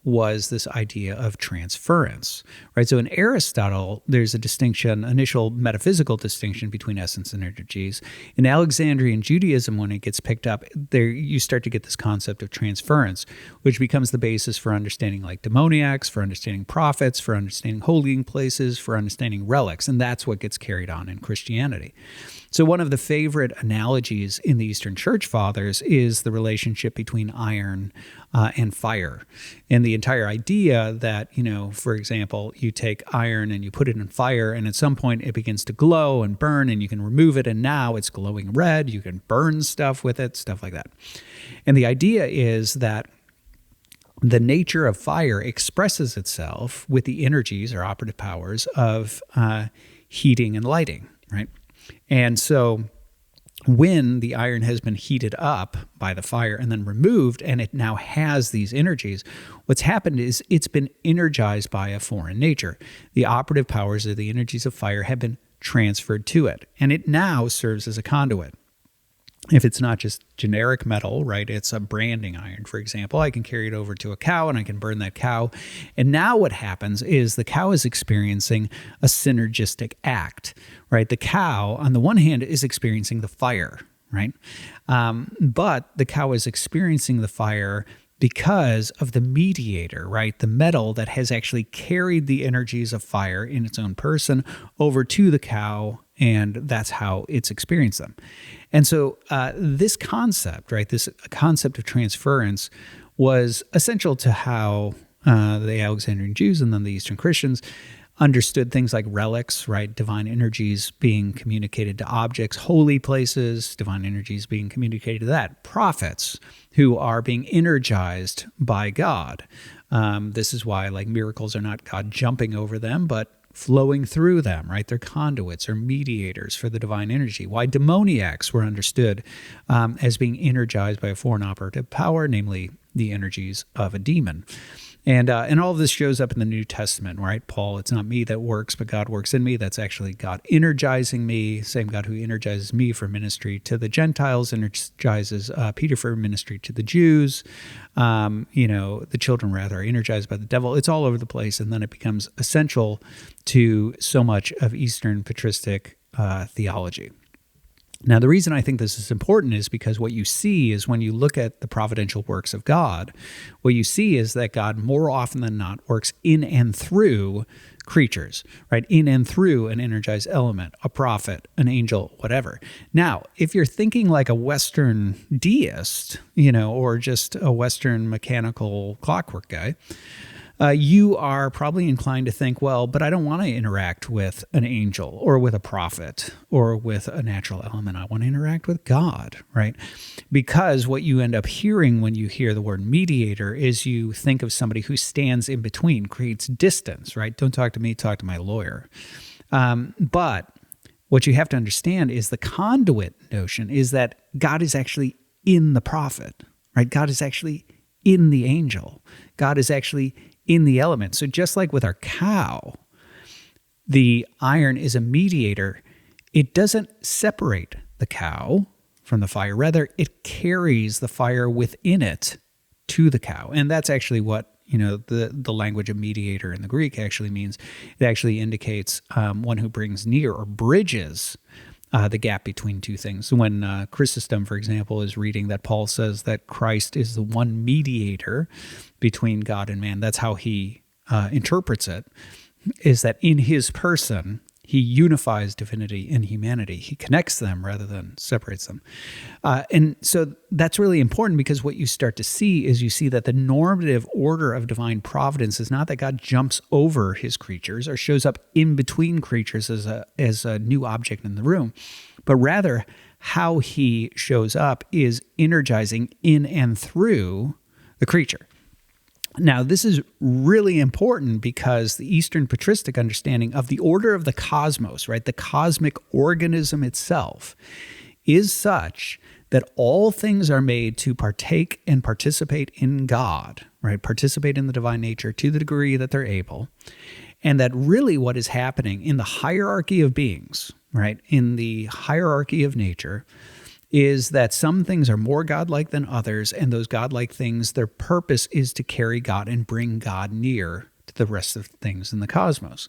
was this idea of transference, right? So in Aristotle, there's a distinction, initial metaphysical distinction between essence and energies. In Alexandrian Judaism, when it gets picked up, there you start to get this concept of transference, which becomes the basis for understanding like demoniacs, for understanding prophets, for understanding holy places, for understanding relics, and that's what gets carried on in Christianity. So one of the favorite analogies in the Eastern Church Fathers is the relationship between iron and fire. And the entire idea that, for example, you take iron and you put it in fire, and at some point it begins to glow and burn, and you can remove it, and now it's glowing red. You can burn stuff with it, stuff like that. And the idea is that the nature of fire expresses itself with the energies or operative powers of heating and lighting, right? And so when the iron has been heated up by the fire and then removed, and it now has these energies, what's happened is it's been energized by a foreign nature. The operative powers of the energies of fire have been transferred to it, and it now serves as a conduit. If it's not just generic metal, right, it's a branding iron, for example, I can carry it over to a cow and I can burn that cow. And now what happens is the cow is experiencing a synergistic act, right? The cow, on the one hand, is experiencing the fire, right? But the cow is experiencing the fire because of the mediator, right? The metal that has actually carried the energies of fire in its own person over to the cow, and that's how it's experienced them. And so this concept, right, this concept of transference was essential to how the Alexandrian Jews and then the Eastern Christians understood things like relics, right? Divine energies being communicated to objects, holy places, divine energies being communicated to that. Prophets who are being energized by God. This is why like miracles are not God jumping over them, but flowing through them, right? They're conduits or mediators for the divine energy. Why demoniacs were understood as being energized by a foreign operative power, namely the energies of a demon. And all of this shows up in the New Testament, right? Paul, it's not me that works, but God works in me. That's actually God energizing me, same God who energizes me for ministry to the Gentiles, energizes Peter for ministry to the Jews. The children rather are energized by the devil. It's all over the place, and then it becomes essential to so much of Eastern patristic theology. Now, the reason I think this is important is because what you see is when you look at the providential works of God, what you see is that God more often than not works in and through creatures, right? In and through an energized element, a prophet, an angel, whatever. Now, if you're thinking like a Western deist, or just a Western mechanical clockwork guy, you are probably inclined to think, well, but I don't want to interact with an angel or with a prophet or with a natural element. I want to interact with God, right? Because what you end up hearing when you hear the word mediator is you think of somebody who stands in between, creates distance, right? Don't talk to me, talk to my lawyer. But what you have to understand is the conduit notion is that God is actually in the prophet, right? God is actually in the angel. God is actually in the element. So just like with our cow, the iron is a mediator. It doesn't separate the cow from the fire. Rather, it carries the fire within it to the cow. And that's actually what, the language of mediator in the Greek actually means. It actually indicates one who brings near or bridges the gap between two things. When Chrysostom, for example, is reading that Paul says that Christ is the one mediator between God and man, that's how he interprets it, is that in his person, he unifies divinity and humanity. He connects them rather than separates them. And so that's really important because what you start to see is you see that the normative order of divine providence is not that God jumps over his creatures or shows up in between creatures as a new object in the room, but rather how he shows up is energizing in and through the creature. Now, this is really important because the Eastern patristic understanding of the order of the cosmos, right, the cosmic organism itself, is such that all things are made to partake and participate in God, right, participate in the divine nature to the degree that they're able, and that really what is happening in the hierarchy of beings, right, in the hierarchy of nature, is that some things are more godlike than others, and those godlike things, their purpose is to carry God and bring God near to the rest of things in the cosmos.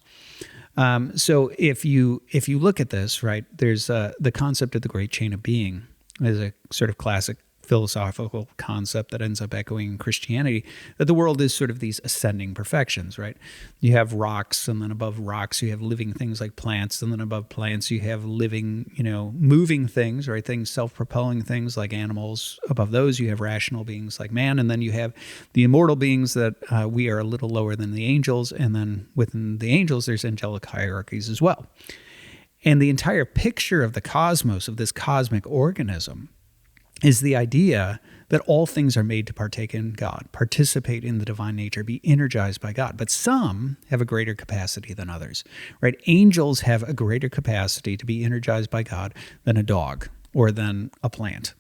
So if you look at this, right, there's the concept of the great chain of being is a sort of classic philosophical concept that ends up echoing in Christianity, that the world is sort of these ascending perfections, right? You have rocks, and then above rocks you have living things like plants, and then above plants you have living, moving things, right? Things, self-propelling things like animals. Above those you have rational beings like man, and then you have the immortal beings that we are a little lower than the angels, and then within the angels there's angelic hierarchies as well. And the entire picture of the cosmos, of this cosmic organism, is the idea that all things are made to partake in God, participate in the divine nature, be energized by God. But some have a greater capacity than others, right? Angels have a greater capacity to be energized by God than a dog or than a plant.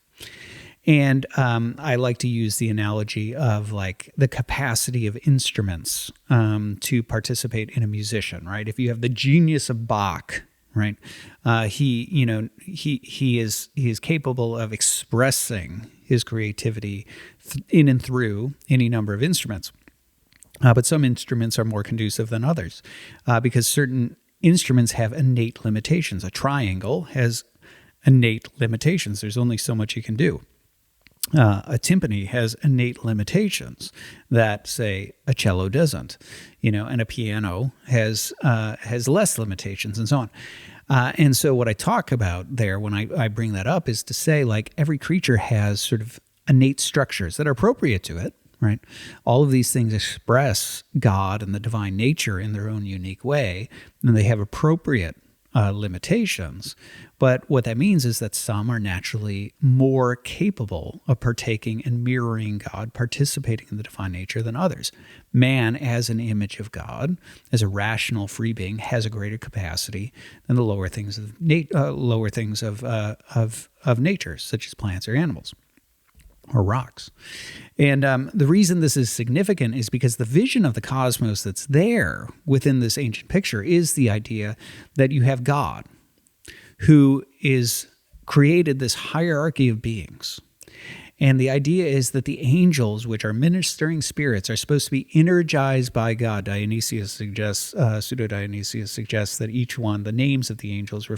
And I like to use the analogy of like the capacity of instruments to participate in a musician, right? If you have the genius of Bach, right? He is capable of expressing his creativity in and through any number of instruments. But some instruments are more conducive than others because certain instruments have innate limitations. A triangle has innate limitations. There's only so much you can do. A timpani has innate limitations that, say, a cello doesn't, and a piano has less limitations, and so on. And so what I talk about there when I bring that up is to say, like, every creature has sort of innate structures that are appropriate to it, right? All of these things express God and the divine nature in their own unique way, and they have appropriate limitations. But what that means is that some are naturally more capable of partaking and mirroring God, participating in the divine nature than others. Man, as an image of God, as a rational free being, has a greater capacity than the lower things of nature, such as plants or animals or rocks. And the reason this is significant is because the vision of the cosmos that's there within this ancient picture is the idea that you have God, who is created this hierarchy of beings. And the idea is that the angels, which are ministering spirits, are supposed to be energized by God. Pseudo-Dionysius suggests that each one, the names of the angels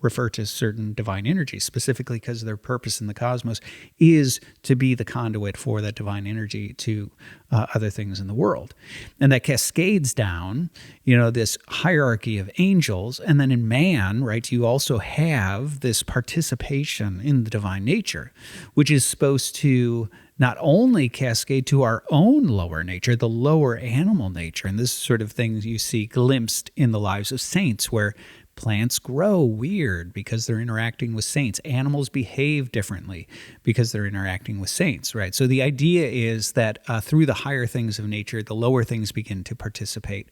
refer to certain divine energies, specifically because their purpose in the cosmos is to be the conduit for that divine energy to other things in the world. And that cascades down, this hierarchy of angels. And then in man, right, you also have this participation in the divine nature, which is supposed to not only cascade to our own lower nature, the lower animal nature, and this sort of thing you see glimpsed in the lives of saints, where plants grow weird because they're interacting with saints. Animals behave differently because they're interacting with saints, right? So the idea is that through the higher things of nature, the lower things begin to participate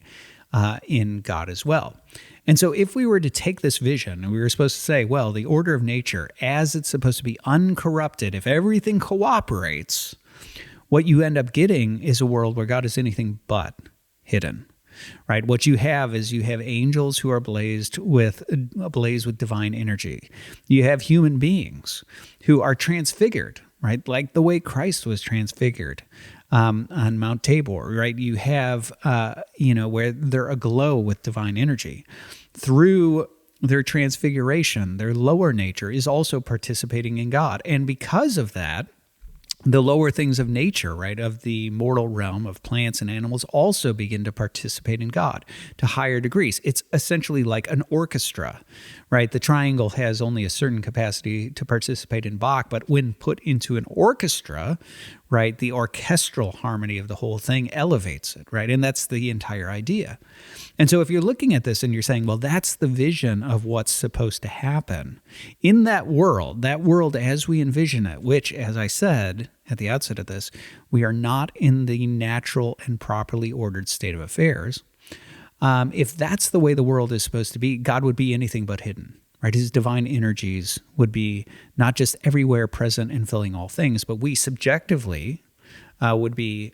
in God as well. And so if we were to take this vision and we were supposed to say, well, the order of nature, as it's supposed to be uncorrupted, if everything cooperates, what you end up getting is a world where God is anything but hidden. Right. What you have is angels who are ablaze with divine energy. You have human beings who are transfigured, right? Like the way Christ was transfigured on Mount Tabor, right? You have, where they're aglow with divine energy. Through their transfiguration, their lower nature is also participating in God. And because of that, the lower things of nature, right, of the mortal realm of plants and animals also begin to participate in God to higher degrees. It's essentially like an orchestra, right? The triangle has only a certain capacity to participate in Bach, but when put into an orchestra, right, the orchestral harmony of the whole thing elevates it, right? And that's the entire idea. And so if you're looking at this and you're saying, well, that's the vision of what's supposed to happen in that world as we envision it, which, as I said at the outset of this, we are not in the natural and properly ordered state of affairs. If that's the way the world is supposed to be, God would be anything but hidden. Right, his divine energies would be not just everywhere present and filling all things, but we subjectively would be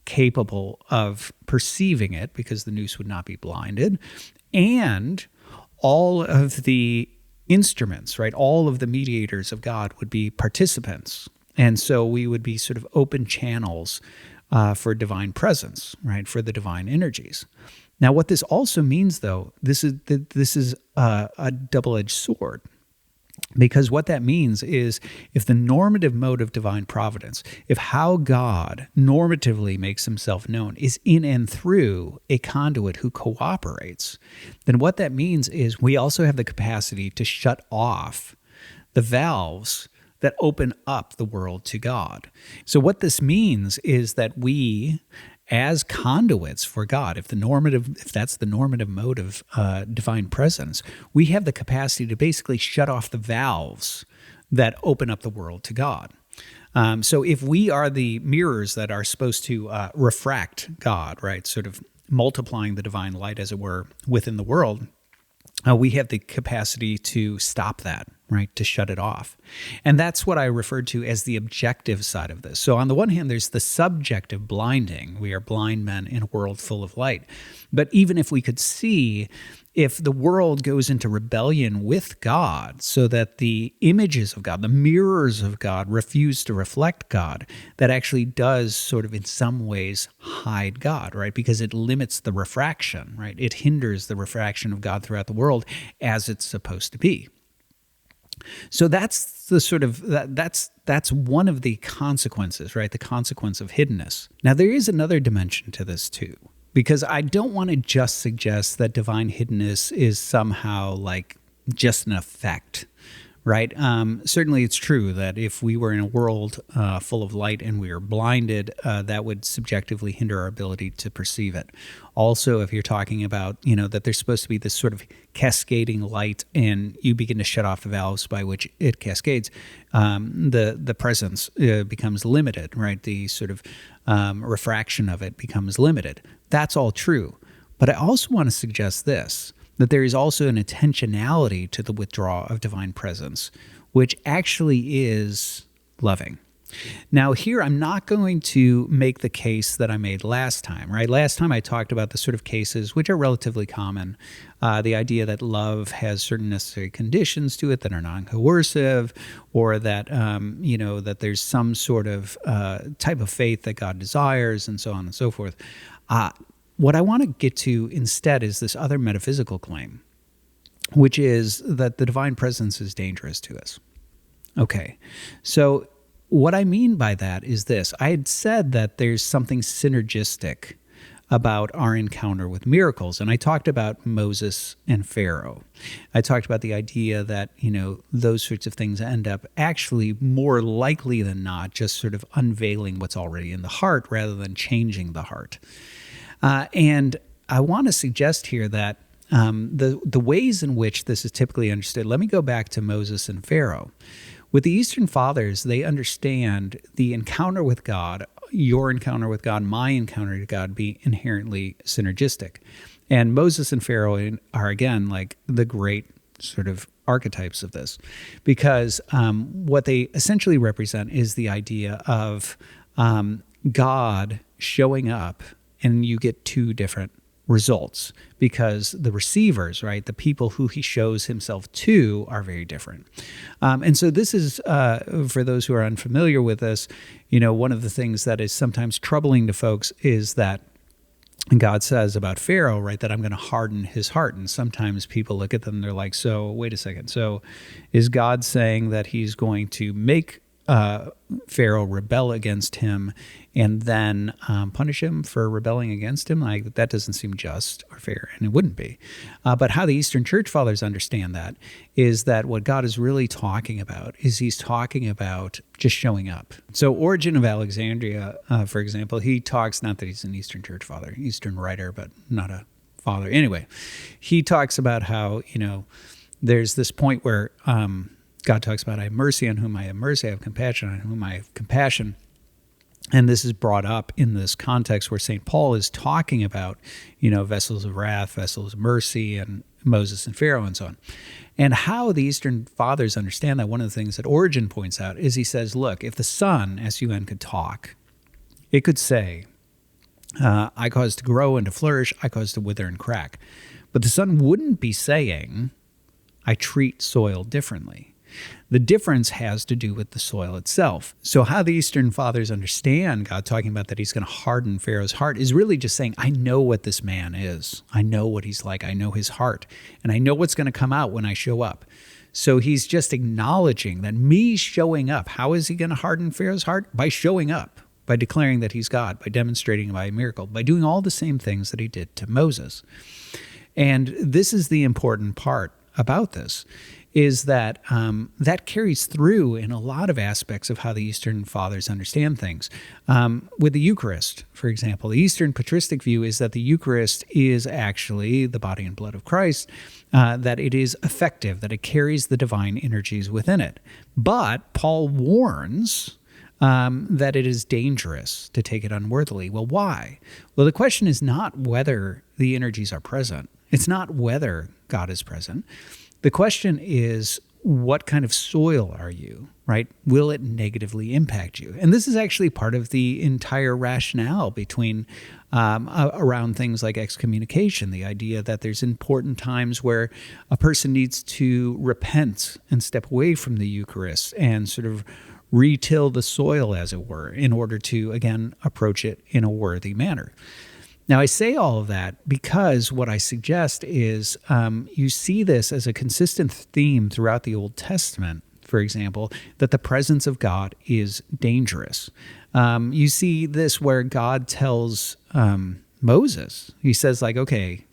capable of perceiving it because the nous would not be blinded. And all of the instruments, right, all of the mediators of God would be participants. And so we would be sort of open channels for divine presence, right, for the divine energies. Now, what this also means, though, this is a double-edged sword, because what that means is if the normative mode of divine providence, if how God normatively makes himself known is in and through a conduit who cooperates, then what that means is we also have the capacity to shut off the valves that open up the world to God. So what this means is that we, as conduits for God, if that's the normative mode of divine presence, we have the capacity to basically shut off the valves that open up the world to God. So if we are the mirrors that are supposed to refract God, right, sort of multiplying the divine light, as it were, within the world, we have the capacity to stop that, right, to shut it off. And that's what I referred to as the objective side of this. So on the one hand, there's the subjective blinding. We are blind men in a world full of light. But even if we could see, if the world goes into rebellion with God so that the images of God, the mirrors of God, refuse to reflect God, that actually does sort of in some ways hide God, right? Because it limits the refraction, right? It hinders the refraction of God throughout the world as it's supposed to be. So that's the sort of that's one of the consequences, right? The consequence of hiddenness. Now there is another dimension to this too, because I don't want to just suggest that divine hiddenness is somehow like just an effect, right? Certainly it's true that if we were in a world full of light and we were blinded, that would subjectively hinder our ability to perceive it. Also, if you're talking about, that there's supposed to be this sort of cascading light and you begin to shut off the valves by which it cascades, the presence becomes limited, right? The sort of refraction of it becomes limited. That's all true. But I also want to suggest this, that there is also an intentionality to the withdrawal of divine presence, which actually is loving. Now here, I'm not going to make the case that I made last time, right? Last time I talked about the sort of cases which are relatively common, the idea that love has certain necessary conditions to it that are non-coercive, or that, that there's some sort of type of faith that God desires, and so on and so forth. What I want to get to instead is this other metaphysical claim, which is that the divine presence is dangerous to us. Okay, so what I mean by that is this. I had said that there's something synergistic about our encounter with miracles, and I talked about Moses and Pharaoh. I talked about the idea that, those sorts of things end up actually more likely than not just sort of unveiling what's already in the heart rather than changing the heart. And I want to suggest here that the ways in which this is typically understood, let me go back to Moses and Pharaoh. With the Eastern Fathers, they understand the encounter with God, your encounter with God, my encounter with God, be inherently synergistic. And Moses and Pharaoh are, again, like the great sort of archetypes of this, because what they essentially represent is the idea of God showing up, and you get two different results because the receivers, right, the people who he shows himself to are very different. And so this is, for those who are unfamiliar with this, one of the things that is sometimes troubling to folks is that God says about Pharaoh, right, that I'm going to harden his heart. And sometimes people look at them and they're like, so wait a second. So is God saying that he's going to make Pharaoh rebel against him and then punish him for rebelling against him? Like, that doesn't seem just or fair, and it wouldn't be. But how the Eastern Church Fathers understand that is that what God is really talking about is he's talking about just showing up. So Origen of Alexandria, for example, he talks, not that he's an Eastern Church Father, Eastern writer, but not a father. Anyway, he talks about how, there's this point where God talks about, I have mercy on whom I have mercy, I have compassion on whom I have compassion. And this is brought up in this context where St. Paul is talking about, vessels of wrath, vessels of mercy, and Moses and Pharaoh and so on. And how the Eastern Fathers understand that, one of the things that Origen points out is he says, look, if the sun, S-U-N, could talk, it could say, I cause to grow and to flourish, I cause to wither and crack. But the sun wouldn't be saying, I treat soil differently. The difference has to do with the soil itself. So how the Eastern Fathers understand God talking about that he's going to harden Pharaoh's heart is really just saying, I know what this man is. I know what he's like. I know his heart. And I know what's going to come out when I show up. So he's just acknowledging that me showing up, how is he going to harden Pharaoh's heart? By showing up, by declaring that he's God, by demonstrating by a miracle, by doing all the same things that he did to Moses. And this is the important part about this, is that that carries through in a lot of aspects of how the Eastern Fathers understand things. With the Eucharist, for example, the Eastern patristic view is that the Eucharist is actually the body and blood of Christ, that it is effective, that it carries the divine energies within it. But Paul warns that it is dangerous to take it unworthily. Well, why? Well, the question is not whether the energies are present. It's not whether God is present. The question is, what kind of soil are you, right? Will it negatively impact you? And this is actually part of the entire rationale between around things like excommunication, the idea that there's important times where a person needs to repent and step away from the Eucharist and sort of retill the soil, as it were, in order to, again, approach it in a worthy manner. Now, I say all of that because what I suggest is you see this as a consistent theme throughout the Old Testament, for example, that the presence of God is dangerous. You see this where God tells Moses, he says, like, okay,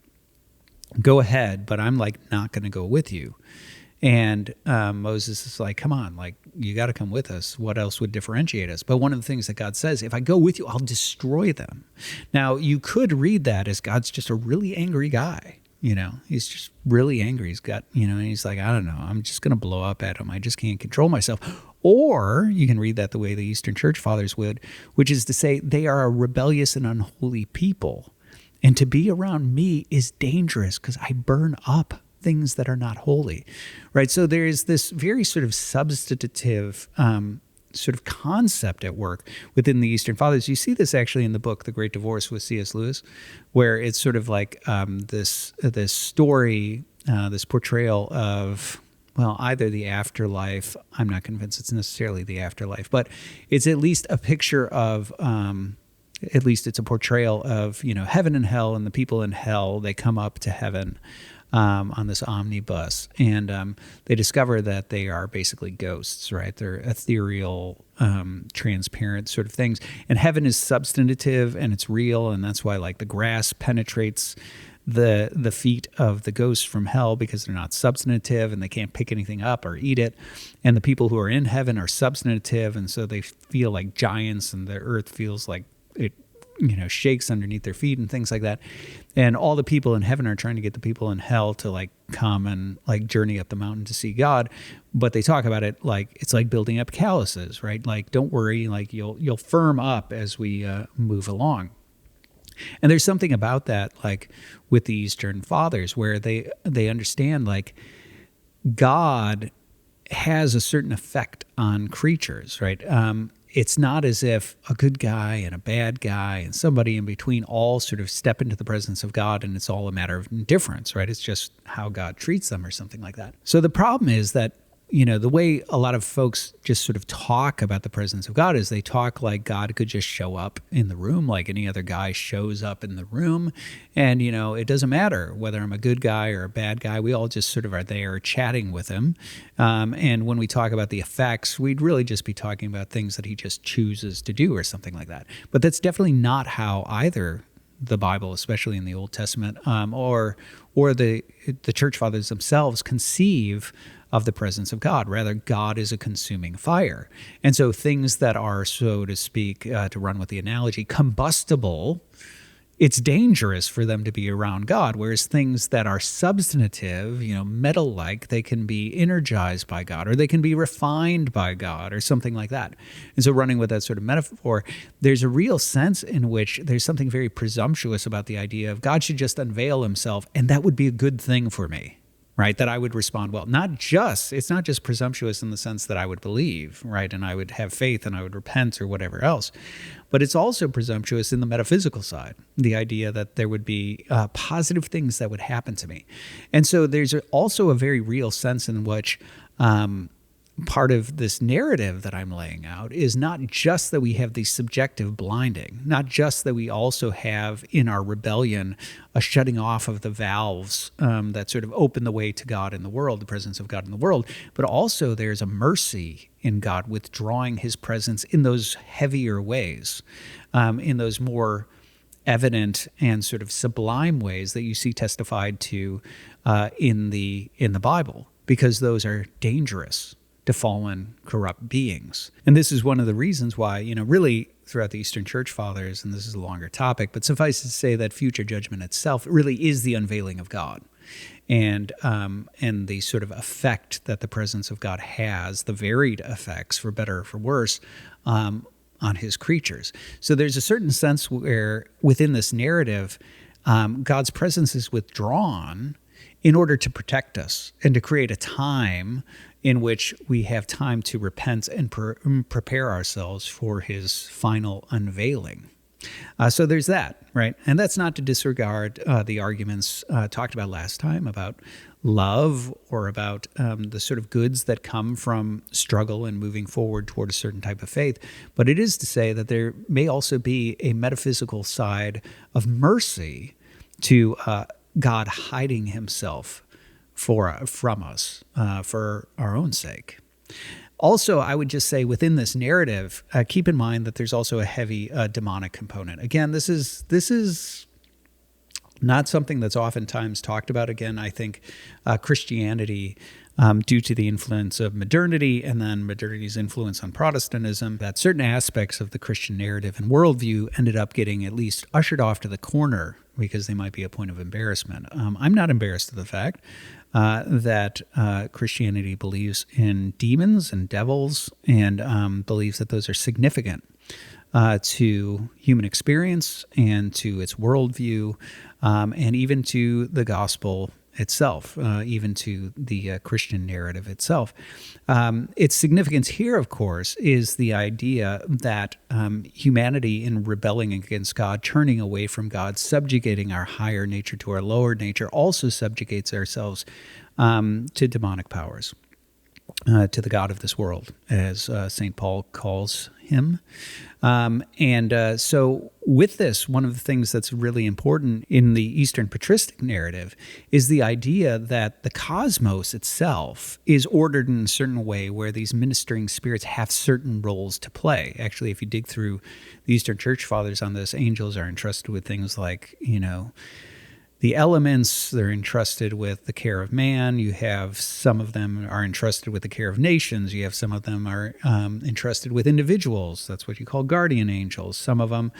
go ahead, but I'm like not going to go with you. And Moses is like, come on, like, you got to come with us. What else would differentiate us? But one of the things that God says, if I go with you, I'll destroy them. Now, you could read that as God's just a really angry guy. He's just really angry. He's got, and he's like, I don't know, I'm just going to blow up at him. I just can't control myself. Or you can read that the way the Eastern Church Fathers would, which is to say they are a rebellious and unholy people. And to be around me is dangerous because I burn up things that are not holy, right? So there is this very sort of substantive sort of concept at work within the Eastern Fathers. You see this actually in the book, The Great Divorce with C.S. Lewis, where it's sort of like this story, this portrayal of, well, either the afterlife. I'm not convinced it's necessarily the afterlife, but it's at least a picture of, at least it's a portrayal of, heaven and hell, and the people in hell, they come up to heaven on this omnibus, and they discover that they are basically ghosts, right? They're ethereal, transparent sort of things. And heaven is substantive and it's real, and that's why like the grass penetrates the feet of the ghosts from hell because they're not substantive and they can't pick anything up or eat it. And the people who are in heaven are substantive, and so they feel like giants, and the earth feels like it shakes underneath their feet and things like that. And all the people in heaven are trying to get the people in hell to like come and like journey up the mountain to see God. But they talk about it like it's like building up calluses, right? Like, don't worry, like you'll firm up as we move along. And there's something about that, like with the Eastern Fathers, where they understand like God has a certain effect on creatures, right? It's not as if a good guy and a bad guy and somebody in between all sort of step into the presence of God and it's all a matter of indifference, right? It's just how God treats them or something like that. So the problem is that, the way a lot of folks just sort of talk about the presence of God is they talk like God could just show up in the room like any other guy shows up in the room. And, it doesn't matter whether I'm a good guy or a bad guy. We all just sort of are there chatting with him. And when we talk about the effects, we'd really just be talking about things that he just chooses to do or something like that. But that's definitely not how either the Bible, especially in the Old Testament, or the church fathers themselves conceive of the presence of God. Rather, God is a consuming fire. And so things that are, so to speak, to run with the analogy, combustible, it's dangerous for them to be around God, whereas things that are substantive, metal-like, they can be energized by God, or they can be refined by God, or something like that. And so running with that sort of metaphor, there's a real sense in which there's something very presumptuous about the idea of God should just unveil himself, and that would be a good thing for me. Right, that I would respond well. It's not just presumptuous in the sense that I would believe, right, and I would have faith and I would repent or whatever else, but it's also presumptuous in the metaphysical side, the idea that there would be positive things that would happen to me. And so there's also a very real sense in which part of this narrative that I'm laying out is not just that we have the subjective blinding, not just that we also have in our rebellion a shutting off of the valves that sort of open the way to God in the world, the presence of God in the world, but also there's a mercy in God withdrawing his presence in those heavier ways, in those more evident and sort of sublime ways that you see testified to in the Bible, because those are dangerous to fallen, corrupt beings. And this is one of the reasons why, really throughout the Eastern Church Fathers, and this is a longer topic, but suffice to say that future judgment itself really is the unveiling of God. And the sort of effect that the presence of God has, the varied effects, for better or for worse, on his creatures. So there's a certain sense where within this narrative, God's presence is withdrawn in order to protect us and to create a time in which we have time to repent and prepare ourselves for his final unveiling. So there's that, right? And that's not to disregard the arguments talked about last time about love or about the sort of goods that come from struggle and moving forward toward a certain type of faith. But it is to say that there may also be a metaphysical side of mercy to God hiding himself from us for our own sake. Also, I would just say within this narrative, keep in mind that there's also a heavy demonic component. Again, this is not something that's oftentimes talked about. Again, I think Christianity, due to the influence of modernity and then modernity's influence on Protestantism, that certain aspects of the Christian narrative and worldview ended up getting at least ushered off to the corner because they might be a point of embarrassment. I'm not embarrassed of the fact that Christianity believes in demons and devils and believes that those are significant to human experience and to its worldview, and even to the gospel itself, even to the Christian narrative itself. Its significance here, of course, is the idea that humanity in rebelling against God, turning away from God, subjugating our higher nature to our lower nature, also subjugates ourselves to demonic powers, to the God of this world, as St. Paul calls him. So with this, one of the things that's really important in the Eastern patristic narrative is the idea that the cosmos itself is ordered in a certain way where these ministering spirits have certain roles to play. Actually, if you dig through the Eastern Church Fathers on this, angels are entrusted with things like, the elements. They're entrusted with the care of man. You have some of them are entrusted with the care of nations. You have some of them are entrusted with individuals. That's what you call guardian angels. Some of them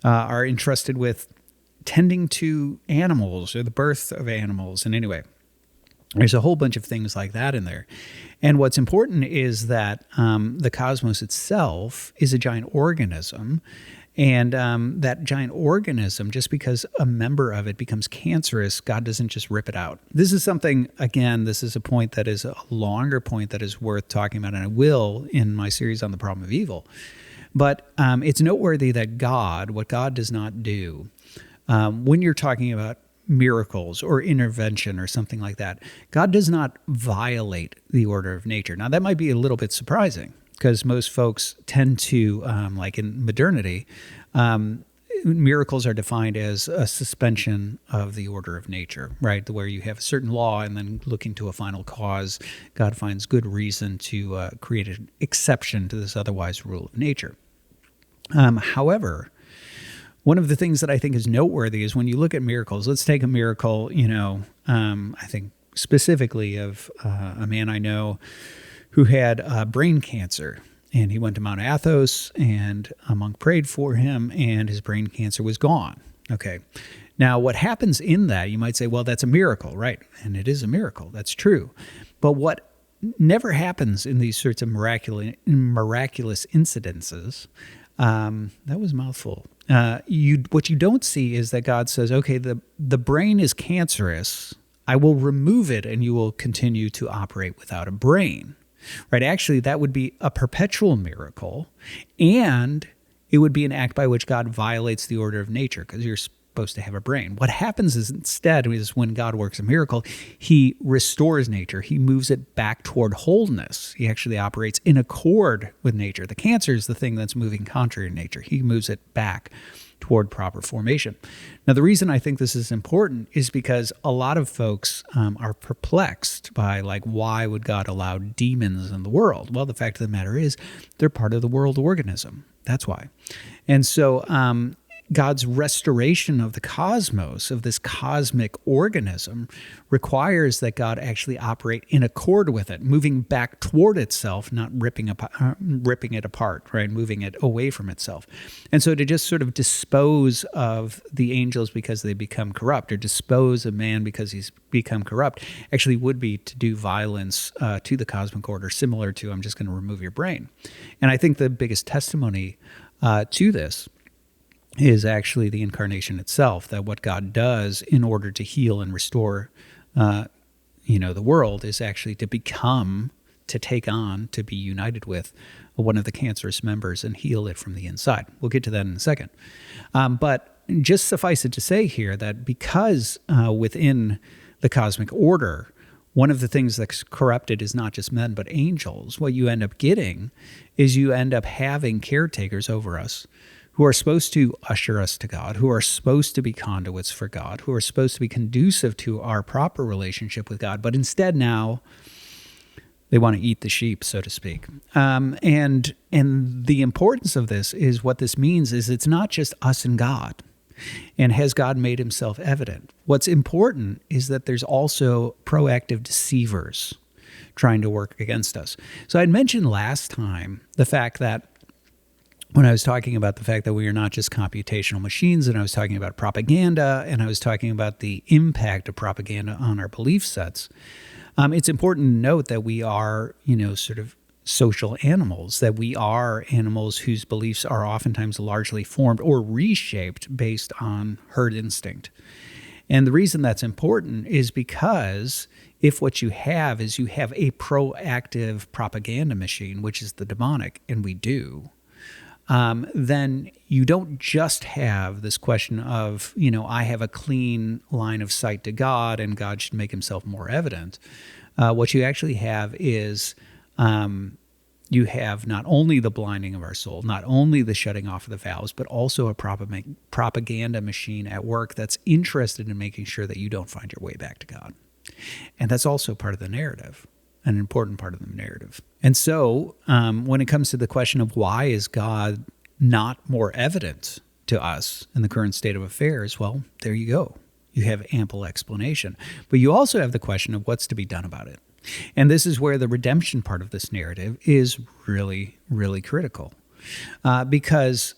are entrusted with tending to animals or the birth of animals. And anyway, there's a whole bunch of things like that in there. And what's important is that the cosmos itself is a giant organism. And that giant organism, just because a member of it becomes cancerous, God doesn't just rip it out. This is something, again, this is a point that is a longer point that is worth talking about, and I will in my series on the problem of evil. But it's noteworthy that what God does not do, when you're talking about miracles or intervention or something like that, God does not violate the order of nature. Now, that might be a little bit surprising, because most folks tend to, like in modernity, miracles are defined as a suspension of the order of nature, right? Where you have a certain law and then looking to a final cause, God finds good reason to create an exception to this otherwise rule of nature. However, one of the things that I think is noteworthy is when you look at miracles, let's take a miracle, I think specifically of a man I know who had brain cancer. And he went to Mount Athos, and a monk prayed for him, and his brain cancer was gone. Okay. Now, what happens in that, you might say, well, that's a miracle, right? And it is a miracle. That's true. But what never happens in these sorts of miraculous incidences, that was a mouthful. What you don't see is that God says, okay, the brain is cancerous. I will remove it, and you will continue to operate without a brain. Right? Actually, that would be a perpetual miracle, and it would be an act by which God violates the order of nature, because you're supposed to have a brain. What happens is instead is when God works a miracle, he restores nature. He moves it back toward wholeness. He actually operates in accord with nature. The cancer is the thing that's moving contrary to nature. He moves it back toward proper formation. Now, the reason I think this is important is because a lot of folks are perplexed by, why would God allow demons in the world? Well, the fact of the matter is they're part of the world organism. That's why. And so God's restoration of the cosmos, of this cosmic organism, requires that God actually operate in accord with it, moving back toward itself, not ripping it apart, right? Moving it away from itself. And so to just sort of dispose of the angels because they become corrupt, or dispose of man because he's become corrupt, actually would be to do violence to the cosmic order, similar to, I'm just going to remove your brain. And I think the biggest testimony to this is actually the incarnation itself, that what God does in order to heal and restore, the world is actually to become, to take on, to be united with one of the cancerous members and heal it from the inside. We'll get to that in a second. But just suffice it to say here that because within the cosmic order, one of the things that's corrupted is not just men, but angels. What you end up getting is you end up having caretakers over us who are supposed to usher us to God, who are supposed to be conduits for God, who are supposed to be conducive to our proper relationship with God. But instead now, they want to eat the sheep, so to speak. And the importance of this is what this means is it's not just us and God. And has God made himself evident? What's important is that there's also proactive deceivers trying to work against us. So I'd mentioned last time the fact that when I was talking about the fact that we are not just computational machines, and I was talking about propaganda, and I was talking about the impact of propaganda on our belief sets, it's important to note that we are, sort of social animals, that we are animals whose beliefs are oftentimes largely formed or reshaped based on herd instinct. And the reason that's important is because if what you have is you have a proactive propaganda machine, which is the demonic, and we do, then you don't just have this question of, I have a clean line of sight to God and God should make himself more evident. What you actually have is you have not only the blinding of our soul, not only the shutting off of the valves, but also a propaganda machine at work that's interested in making sure that you don't find your way back to God. And that's also part of the narrative, an important part of the narrative. And so when it comes to the question of why is God not more evident to us in the current state of affairs, well, there you go. You have ample explanation. But you also have the question of what's to be done about it. And this is where the redemption part of this narrative is really, really critical. Because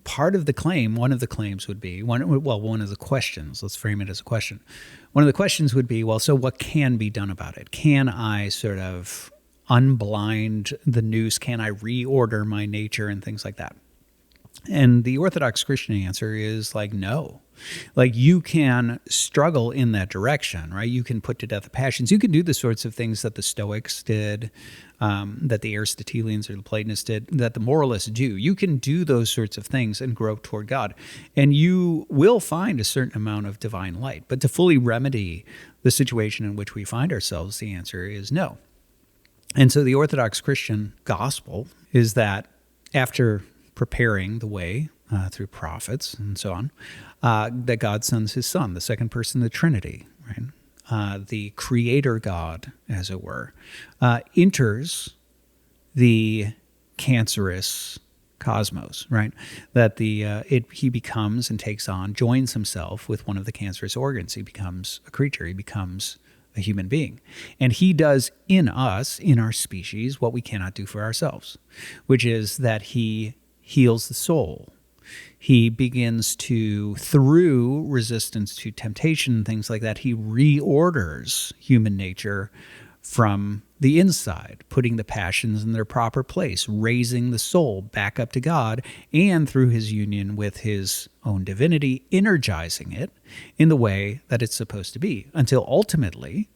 part of the claim, one of the claims would be, one of the questions, let's frame it as a question. One of the questions would be, well, so what can be done about it? Can I sort of unblind the noose? Can I reorder my nature and things like that? And the Orthodox Christian answer is no. You can struggle in that direction, right? You can put to death the passions. You can do the sorts of things that the Stoics did, that the Aristotelians or the Platonists did, that the moralists do. You can do those sorts of things and grow toward God. And you will find a certain amount of divine light. But to fully remedy the situation in which we find ourselves, the answer is no. And so the Orthodox Christian gospel is that after preparing the way through prophets and so on, that God sends his Son, the second person of the Trinity, right? The creator God, as it were, enters the cancerous cosmos, right? That he becomes and takes on, joins himself with one of the cancerous organs. He becomes a creature. He becomes a human being. And he does in us, in our species, what we cannot do for ourselves, which is that he heals the soul. He begins to, through resistance to temptation and things like that, he reorders human nature from the inside, putting the passions in their proper place, raising the soul back up to God, and through his union with his own divinity, energizing it in the way that it's supposed to be, until ultimately,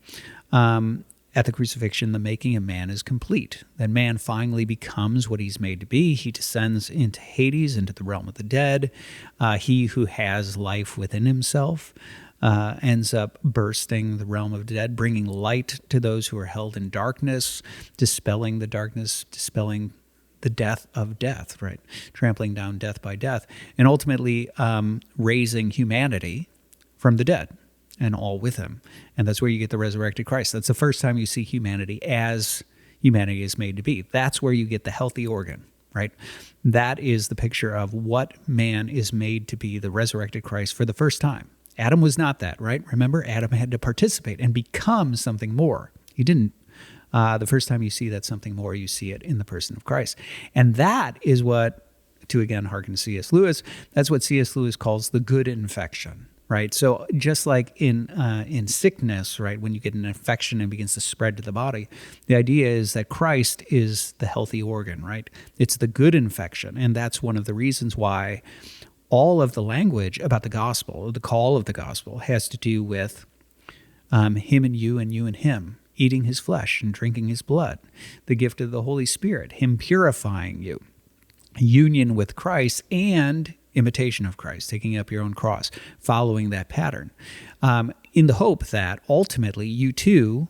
at the crucifixion, the making of man is complete. That man finally becomes what he's made to be. He descends into Hades, into the realm of the dead. He who has life within himself ends up bursting the realm of the dead, bringing light to those who are held in darkness, dispelling the darkness, dispelling the death of death, right? Trampling down death by death, and ultimately raising humanity from the dead and all with him. And that's where you get the resurrected Christ. That's the first time you see humanity as humanity is made to be. That's where you get the healthy organ, right? That is the picture of what man is made to be, the resurrected Christ, for the first time. Adam was not that, right? Remember, Adam had to participate and become something more. He didn't. The first time you see that something more, you see it in the person of Christ. And that is what, to again hearken to C.S. Lewis, that's what C.S. Lewis calls the good infection. Right, so just like in sickness, right, when you get an infection and it begins to spread to the body, the idea is that Christ is the healthy organ, right? It's the good infection, and that's one of the reasons why all of the language about the gospel, the call of the gospel, has to do with him and you and him. eating his flesh and drinking his blood, the gift of the Holy Spirit, him purifying you, union with Christ, and imitation of Christ, taking up your own cross, following that pattern, in the hope that ultimately you too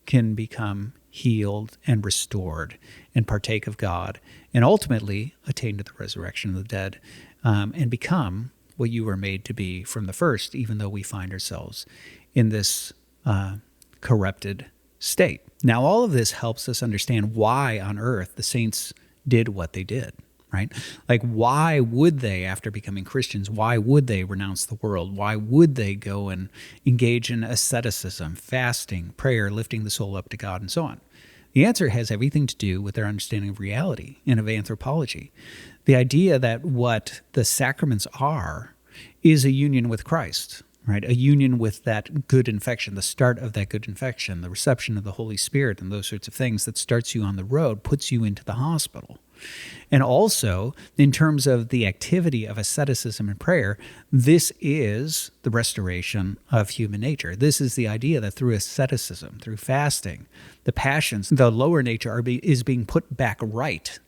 can become healed and restored and partake of God, and ultimately attain to the resurrection of the dead, and become what you were made to be from the first, even though we find ourselves in this corrupted state. Now, all of this helps us understand why on earth the saints did what they did, right? Like, why would they, after becoming Christians, why would they renounce the world? Why would they go and engage in asceticism, fasting, prayer, lifting the soul up to God, and so on? The answer has everything to do with their understanding of reality and of anthropology. The idea that what the sacraments are is a union with Christ, right? A union with that good infection, the start of that good infection, the reception of the Holy Spirit and those sorts of things that starts you on the road, puts you into the hospital. And also, in terms of the activity of asceticism and prayer, this is the restoration of human nature. This is the idea that through asceticism, through fasting, the passions, the lower nature is being put back right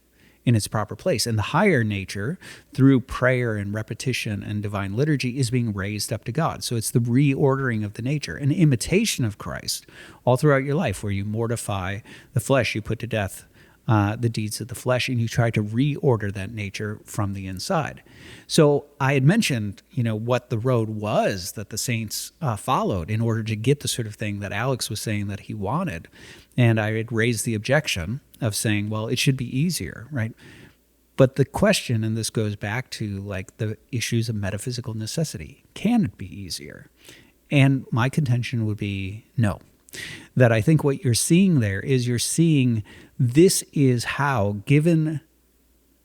in its proper place. And the higher nature, through prayer and repetition and divine liturgy, is being raised up to God. So it's the reordering of the nature, an imitation of Christ all throughout your life, where you mortify the flesh, you put to death the deeds of the flesh, and you try to reorder that nature from the inside. So I had mentioned, what the road was that the saints followed in order to get the sort of thing that Alex was saying that he wanted. And I had raised the objection of saying, well, it should be easier, right? But the question, and this goes back to like the issues of metaphysical necessity, can it be easier? And my contention would be no. That I think what you're seeing there is you're seeing this is how, given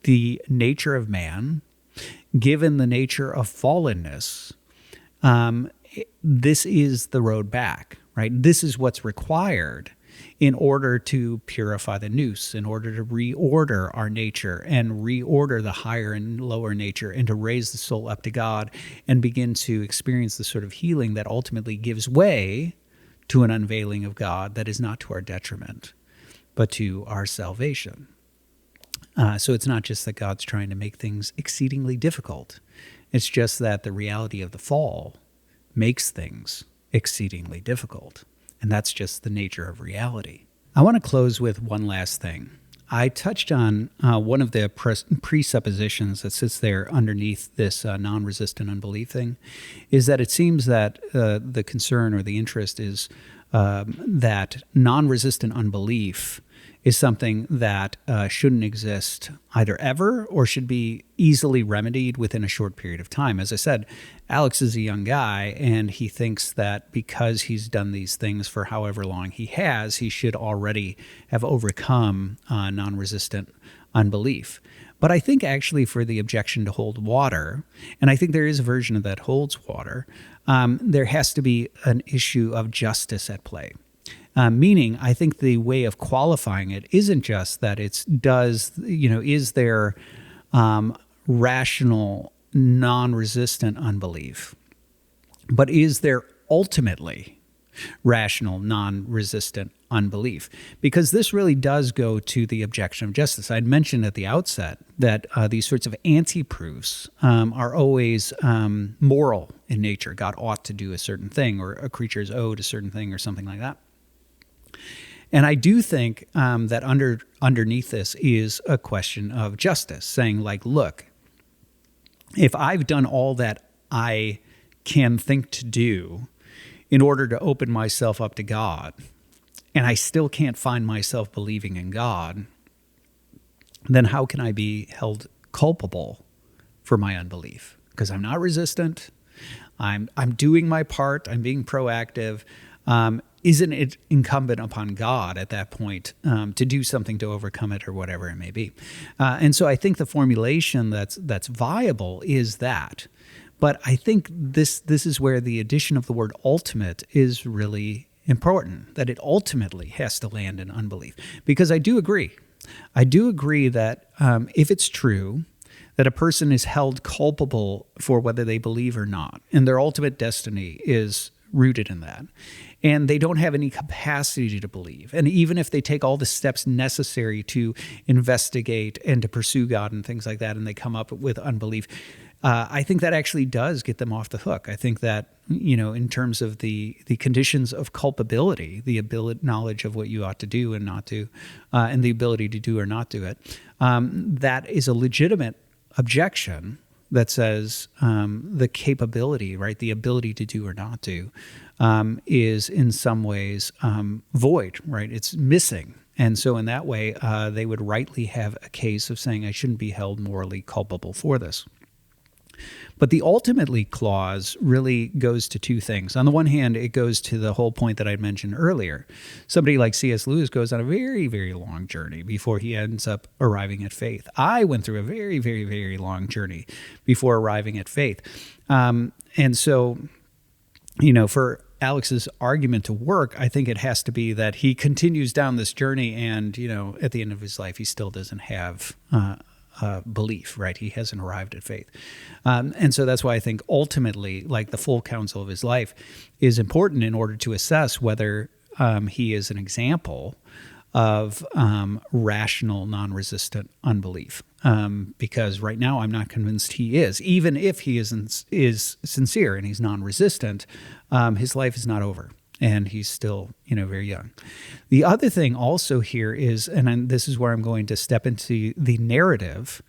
the nature of man, given the nature of fallenness, this is the road back, right? This is what's required in order to purify the nous, in order to reorder our nature and reorder the higher and lower nature, and to raise the soul up to God and begin to experience the sort of healing that ultimately gives way to an unveiling of God that is not to our detriment, but to our salvation. So it's not just that God's trying to make things exceedingly difficult. It's just that the reality of the fall makes things exceedingly difficult. And that's just the nature of reality. I want to close with one last thing. I touched on one of the presuppositions that sits there underneath this non-resistant unbelief thing, is that it seems that the concern or the interest is that non-resistant unbelief is something that shouldn't exist either ever or should be easily remedied within a short period of time. As I said, Alex is a young guy, and he thinks that because he's done these things for however long he has, he should already have overcome non-resistant unbelief. But I think actually for the objection to hold water, and I think there is a version of that holds water, there has to be an issue of justice at play. Meaning, I think the way of qualifying it isn't just that is there rational, non-resistant unbelief, but is there ultimately rational, non-resistant unbelief? Because this really does go to the objection of justice. I'd mentioned at the outset that these sorts of anti-proofs are always moral in nature. God ought to do a certain thing, or a creature is owed a certain thing, or something like that. And I do think that underneath this is a question of justice, saying like, look, if I've done all that I can think to do in order to open myself up to God, and I still can't find myself believing in God, then how can I be held culpable for my unbelief? Because I'm not resistant. I'm doing my part. I'm being proactive. Isn't it incumbent upon God at that point to do something to overcome it, or whatever it may be? And so I think the formulation that's viable is that. But I think this is where the addition of the word ultimate is really important, that it ultimately has to land in unbelief. Because I do agree that if it's true that a person is held culpable for whether they believe or not, and their ultimate destiny is rooted in that. And they don't have any capacity to believe. And even if they take all the steps necessary to investigate and to pursue God and things like that, and they come up with unbelief, I think that actually does get them off the hook. I think that, in terms of the conditions of culpability, the knowledge of what you ought to do and not do, and the ability to do or not do it, that is a legitimate objection that says the capability, right, the ability to do or not do, is in some ways void, right? It's missing. And so in that way, they would rightly have a case of saying, I shouldn't be held morally culpable for this. But the ultimately clause really goes to two things. On the one hand, it goes to the whole point that I mentioned earlier. Somebody like C.S. Lewis goes on a very, very long journey before he ends up arriving at faith. I went through a very, very, very long journey before arriving at faith. And so, for Alex's argument to work, I think it has to be that he continues down this journey and, at the end of his life, he still doesn't have belief, right? He hasn't arrived at faith. And so that's why I think ultimately, like the full counsel of his life is important in order to assess whether he is an example of rational, non-resistant unbelief. Because right now I'm not convinced he is. Even if he is sincere and he's non-resistant, his life is not over. And he's still, very young. The other thing also here is, and this is where I'm going to step into the narrative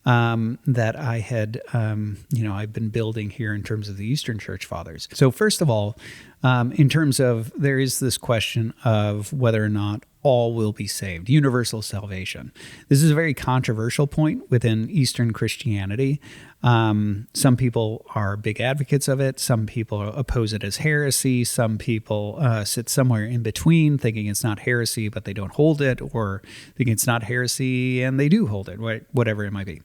that I had, I've been building here in terms of the Eastern Church Fathers. So first of all, in terms of, there is this question of whether or not all will be saved, universal salvation. This is a very controversial point within Eastern Christianity. Some people are big advocates of it. Some people oppose it as heresy. Some people sit somewhere in between, thinking it's not heresy, but they don't hold it, or thinking it's not heresy and they do hold it, whatever it might be.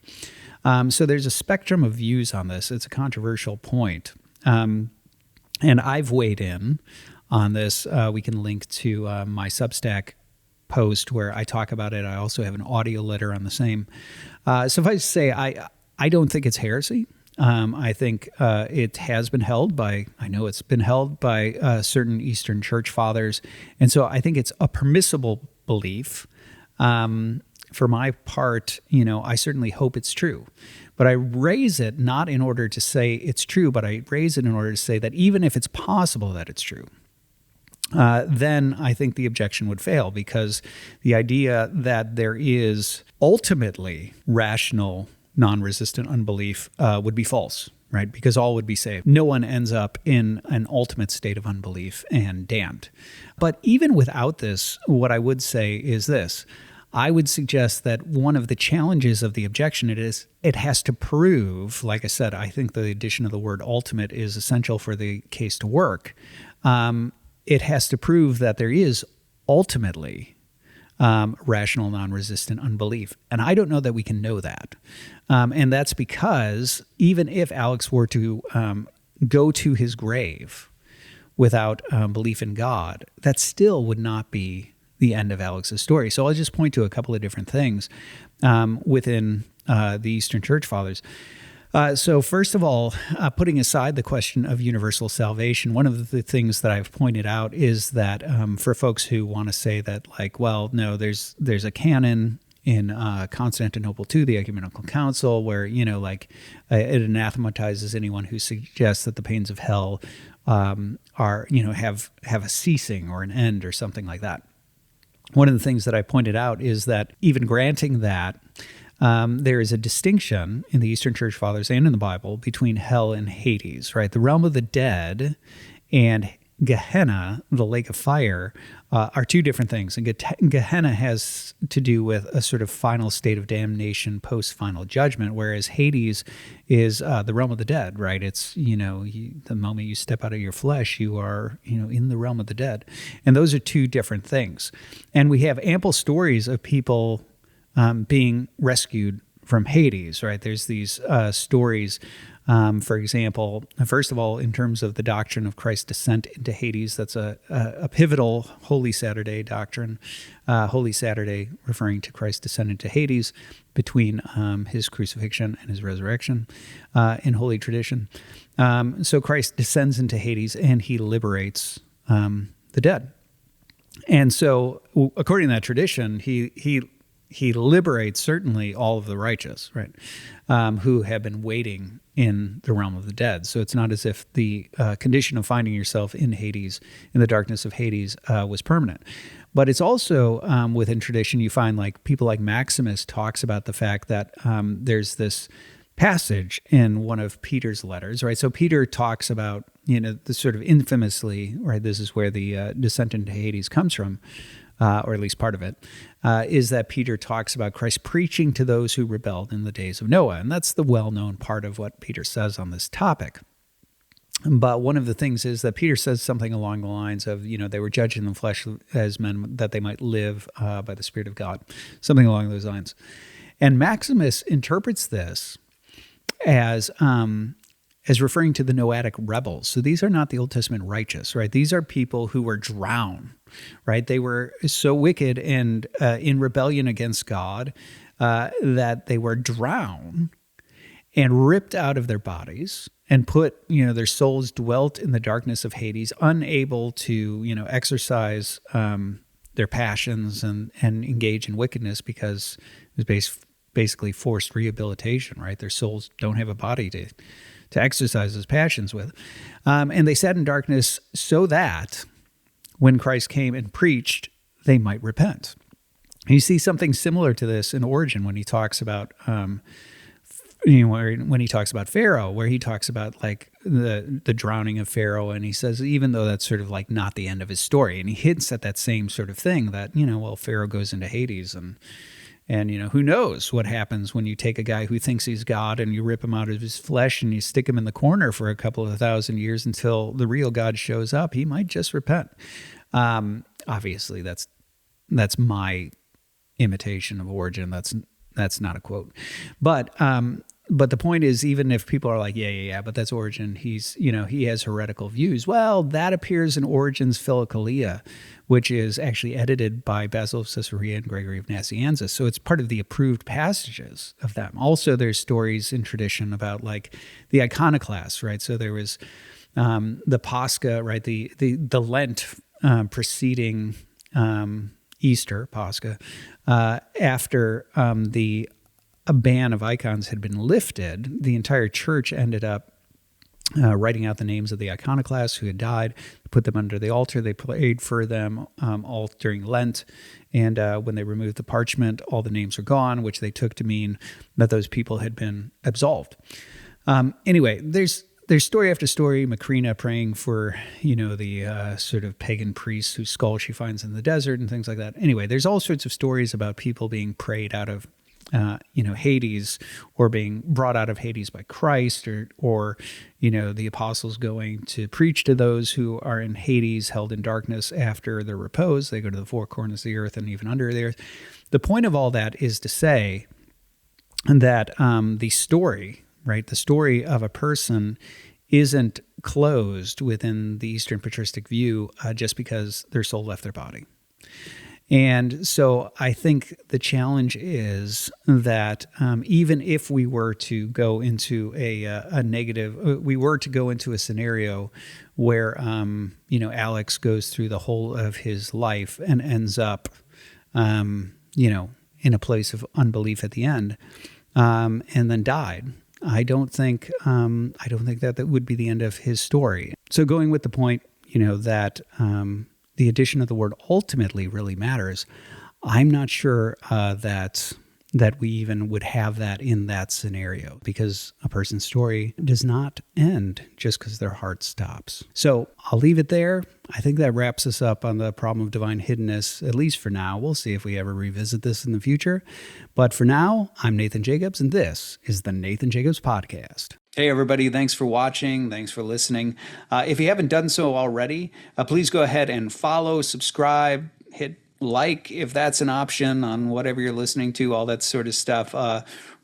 So there's a spectrum of views on this. It's a controversial point. And I've weighed in on this. We can link to my Substack post where I talk about it. I also have an audio letter on the same. Suffice to say, I don't think it's heresy. I think it has been held by, I know it's been held by certain Eastern Church Fathers. And so I think it's a permissible belief. For my part, I certainly hope it's true. But I raise it not in order to say it's true, but I raise it in order to say that even if it's possible that it's true, then I think the objection would fail, because the idea that there is ultimately rational, non-resistant unbelief would be false, right? Because all would be saved. No one ends up in an ultimate state of unbelief and damned. But even without this, what I would say is this. I would suggest that one of the challenges of the objection is it has to prove, like I said, I think the addition of the word ultimate is essential for the case to work. It has to prove that there is ultimately rational, non-resistant unbelief. And I don't know that we can know that. And that's because even if Alex were to go to his grave without belief in God, that still would not be the end of Alex's story. So I'll just point to a couple of different things within the Eastern Church Fathers. So first of all, putting aside the question of universal salvation, one of the things that I've pointed out is that for folks who want to say that, like, well, no, there's a canon in Constantinople II, the Ecumenical Council, where, it anathematizes anyone who suggests that the pains of hell are, have a ceasing or an end or something like that. One of the things that I pointed out is that even granting that, there is a distinction in the Eastern Church Fathers and in the Bible between hell and Hades, right? The realm of the dead and Gehenna, the lake of fire, are two different things. And Gehenna has to do with a sort of final state of damnation post-final judgment, whereas Hades is the realm of the dead, right? It's, the moment you step out of your flesh, you are, in the realm of the dead. And those are two different things. And we have ample stories of people being rescued from Hades, right? There's these stories, for example, first of all, in terms of the doctrine of Christ's descent into Hades, that's a pivotal Holy Saturday doctrine. Holy Saturday referring to Christ's descent into Hades between his crucifixion and his resurrection in Holy tradition. So Christ descends into Hades and he liberates the dead. And so, according to that tradition, he liberates certainly all of the righteous, right, who have been waiting in the realm of the dead. So it's not as if the condition of finding yourself in Hades, in the darkness of Hades, was permanent. But it's also within tradition, you find like people like Maximus talks about the fact that there's this passage in one of Peter's letters, right? So Peter talks about, the sort of infamously, right? This is where the descent into Hades comes from. Or at least part of it, is that Peter talks about Christ preaching to those who rebelled in the days of Noah. And that's the well-known part of what Peter says on this topic. But one of the things is that Peter says something along the lines of, they were judged in the flesh as men that they might live by the Spirit of God, something along those lines. And Maximus interprets this as referring to the Noahic rebels. So these are not the Old Testament righteous, right? These are people who were drowned, right? They were so wicked and in rebellion against God that they were drowned and ripped out of their bodies and put, their souls dwelt in the darkness of Hades, unable to, exercise their passions and engage in wickedness because it was basically forced rehabilitation, right? Their souls don't have a body to exercise his passions with. And they sat in darkness so that when Christ came and preached, they might repent. You see something similar to this in Origen when he talks about, when he talks about Pharaoh, where he talks about like the drowning of Pharaoh, and he says, even though that's sort of like not the end of his story, and he hints at that same sort of thing that, Pharaoh goes into Hades and who knows what happens when you take a guy who thinks he's God and you rip him out of his flesh and you stick him in the corner for a couple of 1,000 years until the real God shows up. He might just repent. Obviously, that's my imitation of Origen. That's not a quote. But the point is, even if people are like, yeah, but that's Origen, he's, he has heretical views. Well, that appears in Origen's Philokalia, which is actually edited by Basil of Caesarea and Gregory of Nazianzus. So it's part of the approved passages of them. Also, there's stories in tradition about like the iconoclasts, right? So there was the Pascha, right? The Lent preceding Easter, Pascha, after a ban of icons had been lifted, the entire church ended up writing out the names of the iconoclasts who had died, put them under the altar. They prayed for them all during Lent. And when they removed the parchment, all the names were gone, which they took to mean that those people had been absolved. Anyway, there's story after story, Macrina praying for, the sort of pagan priests whose skull she finds in the desert and things like that. Anyway, there's all sorts of stories about people being prayed out of Hades, or being brought out of Hades by Christ, or the apostles going to preach to those who are in Hades, held in darkness after their repose. They go to the four corners of the earth and even under the earth. The point of all that is to say that the story, right, the story of a person isn't closed within the Eastern patristic view just because their soul left their body. And so I think the challenge is that even if we were to go into a negative, we were to go into a scenario where, Alex goes through the whole of his life and ends up, in a place of unbelief at the end, and then died. I don't think that would be the end of his story. So going with the point, that the addition of the word ultimately really matters, I'm not sure that we even would have that in that scenario, because a person's story does not end just because their heart stops. So I'll leave it there. I think that wraps us up on the problem of divine hiddenness, at least for now. We'll see if we ever revisit this in the future. But for now, I'm Nathan Jacobs, and this is the Nathan Jacobs Podcast. Hey, everybody. Thanks for watching. Thanks for listening. If you haven't done so already, please go ahead and follow, subscribe, hit like, if that's an option on whatever you're listening to, all that sort of stuff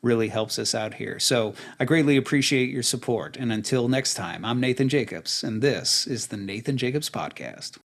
really helps us out here. So I greatly appreciate your support. And until next time, I'm Nathan Jacobs, and this is the Nathan Jacobs Podcast.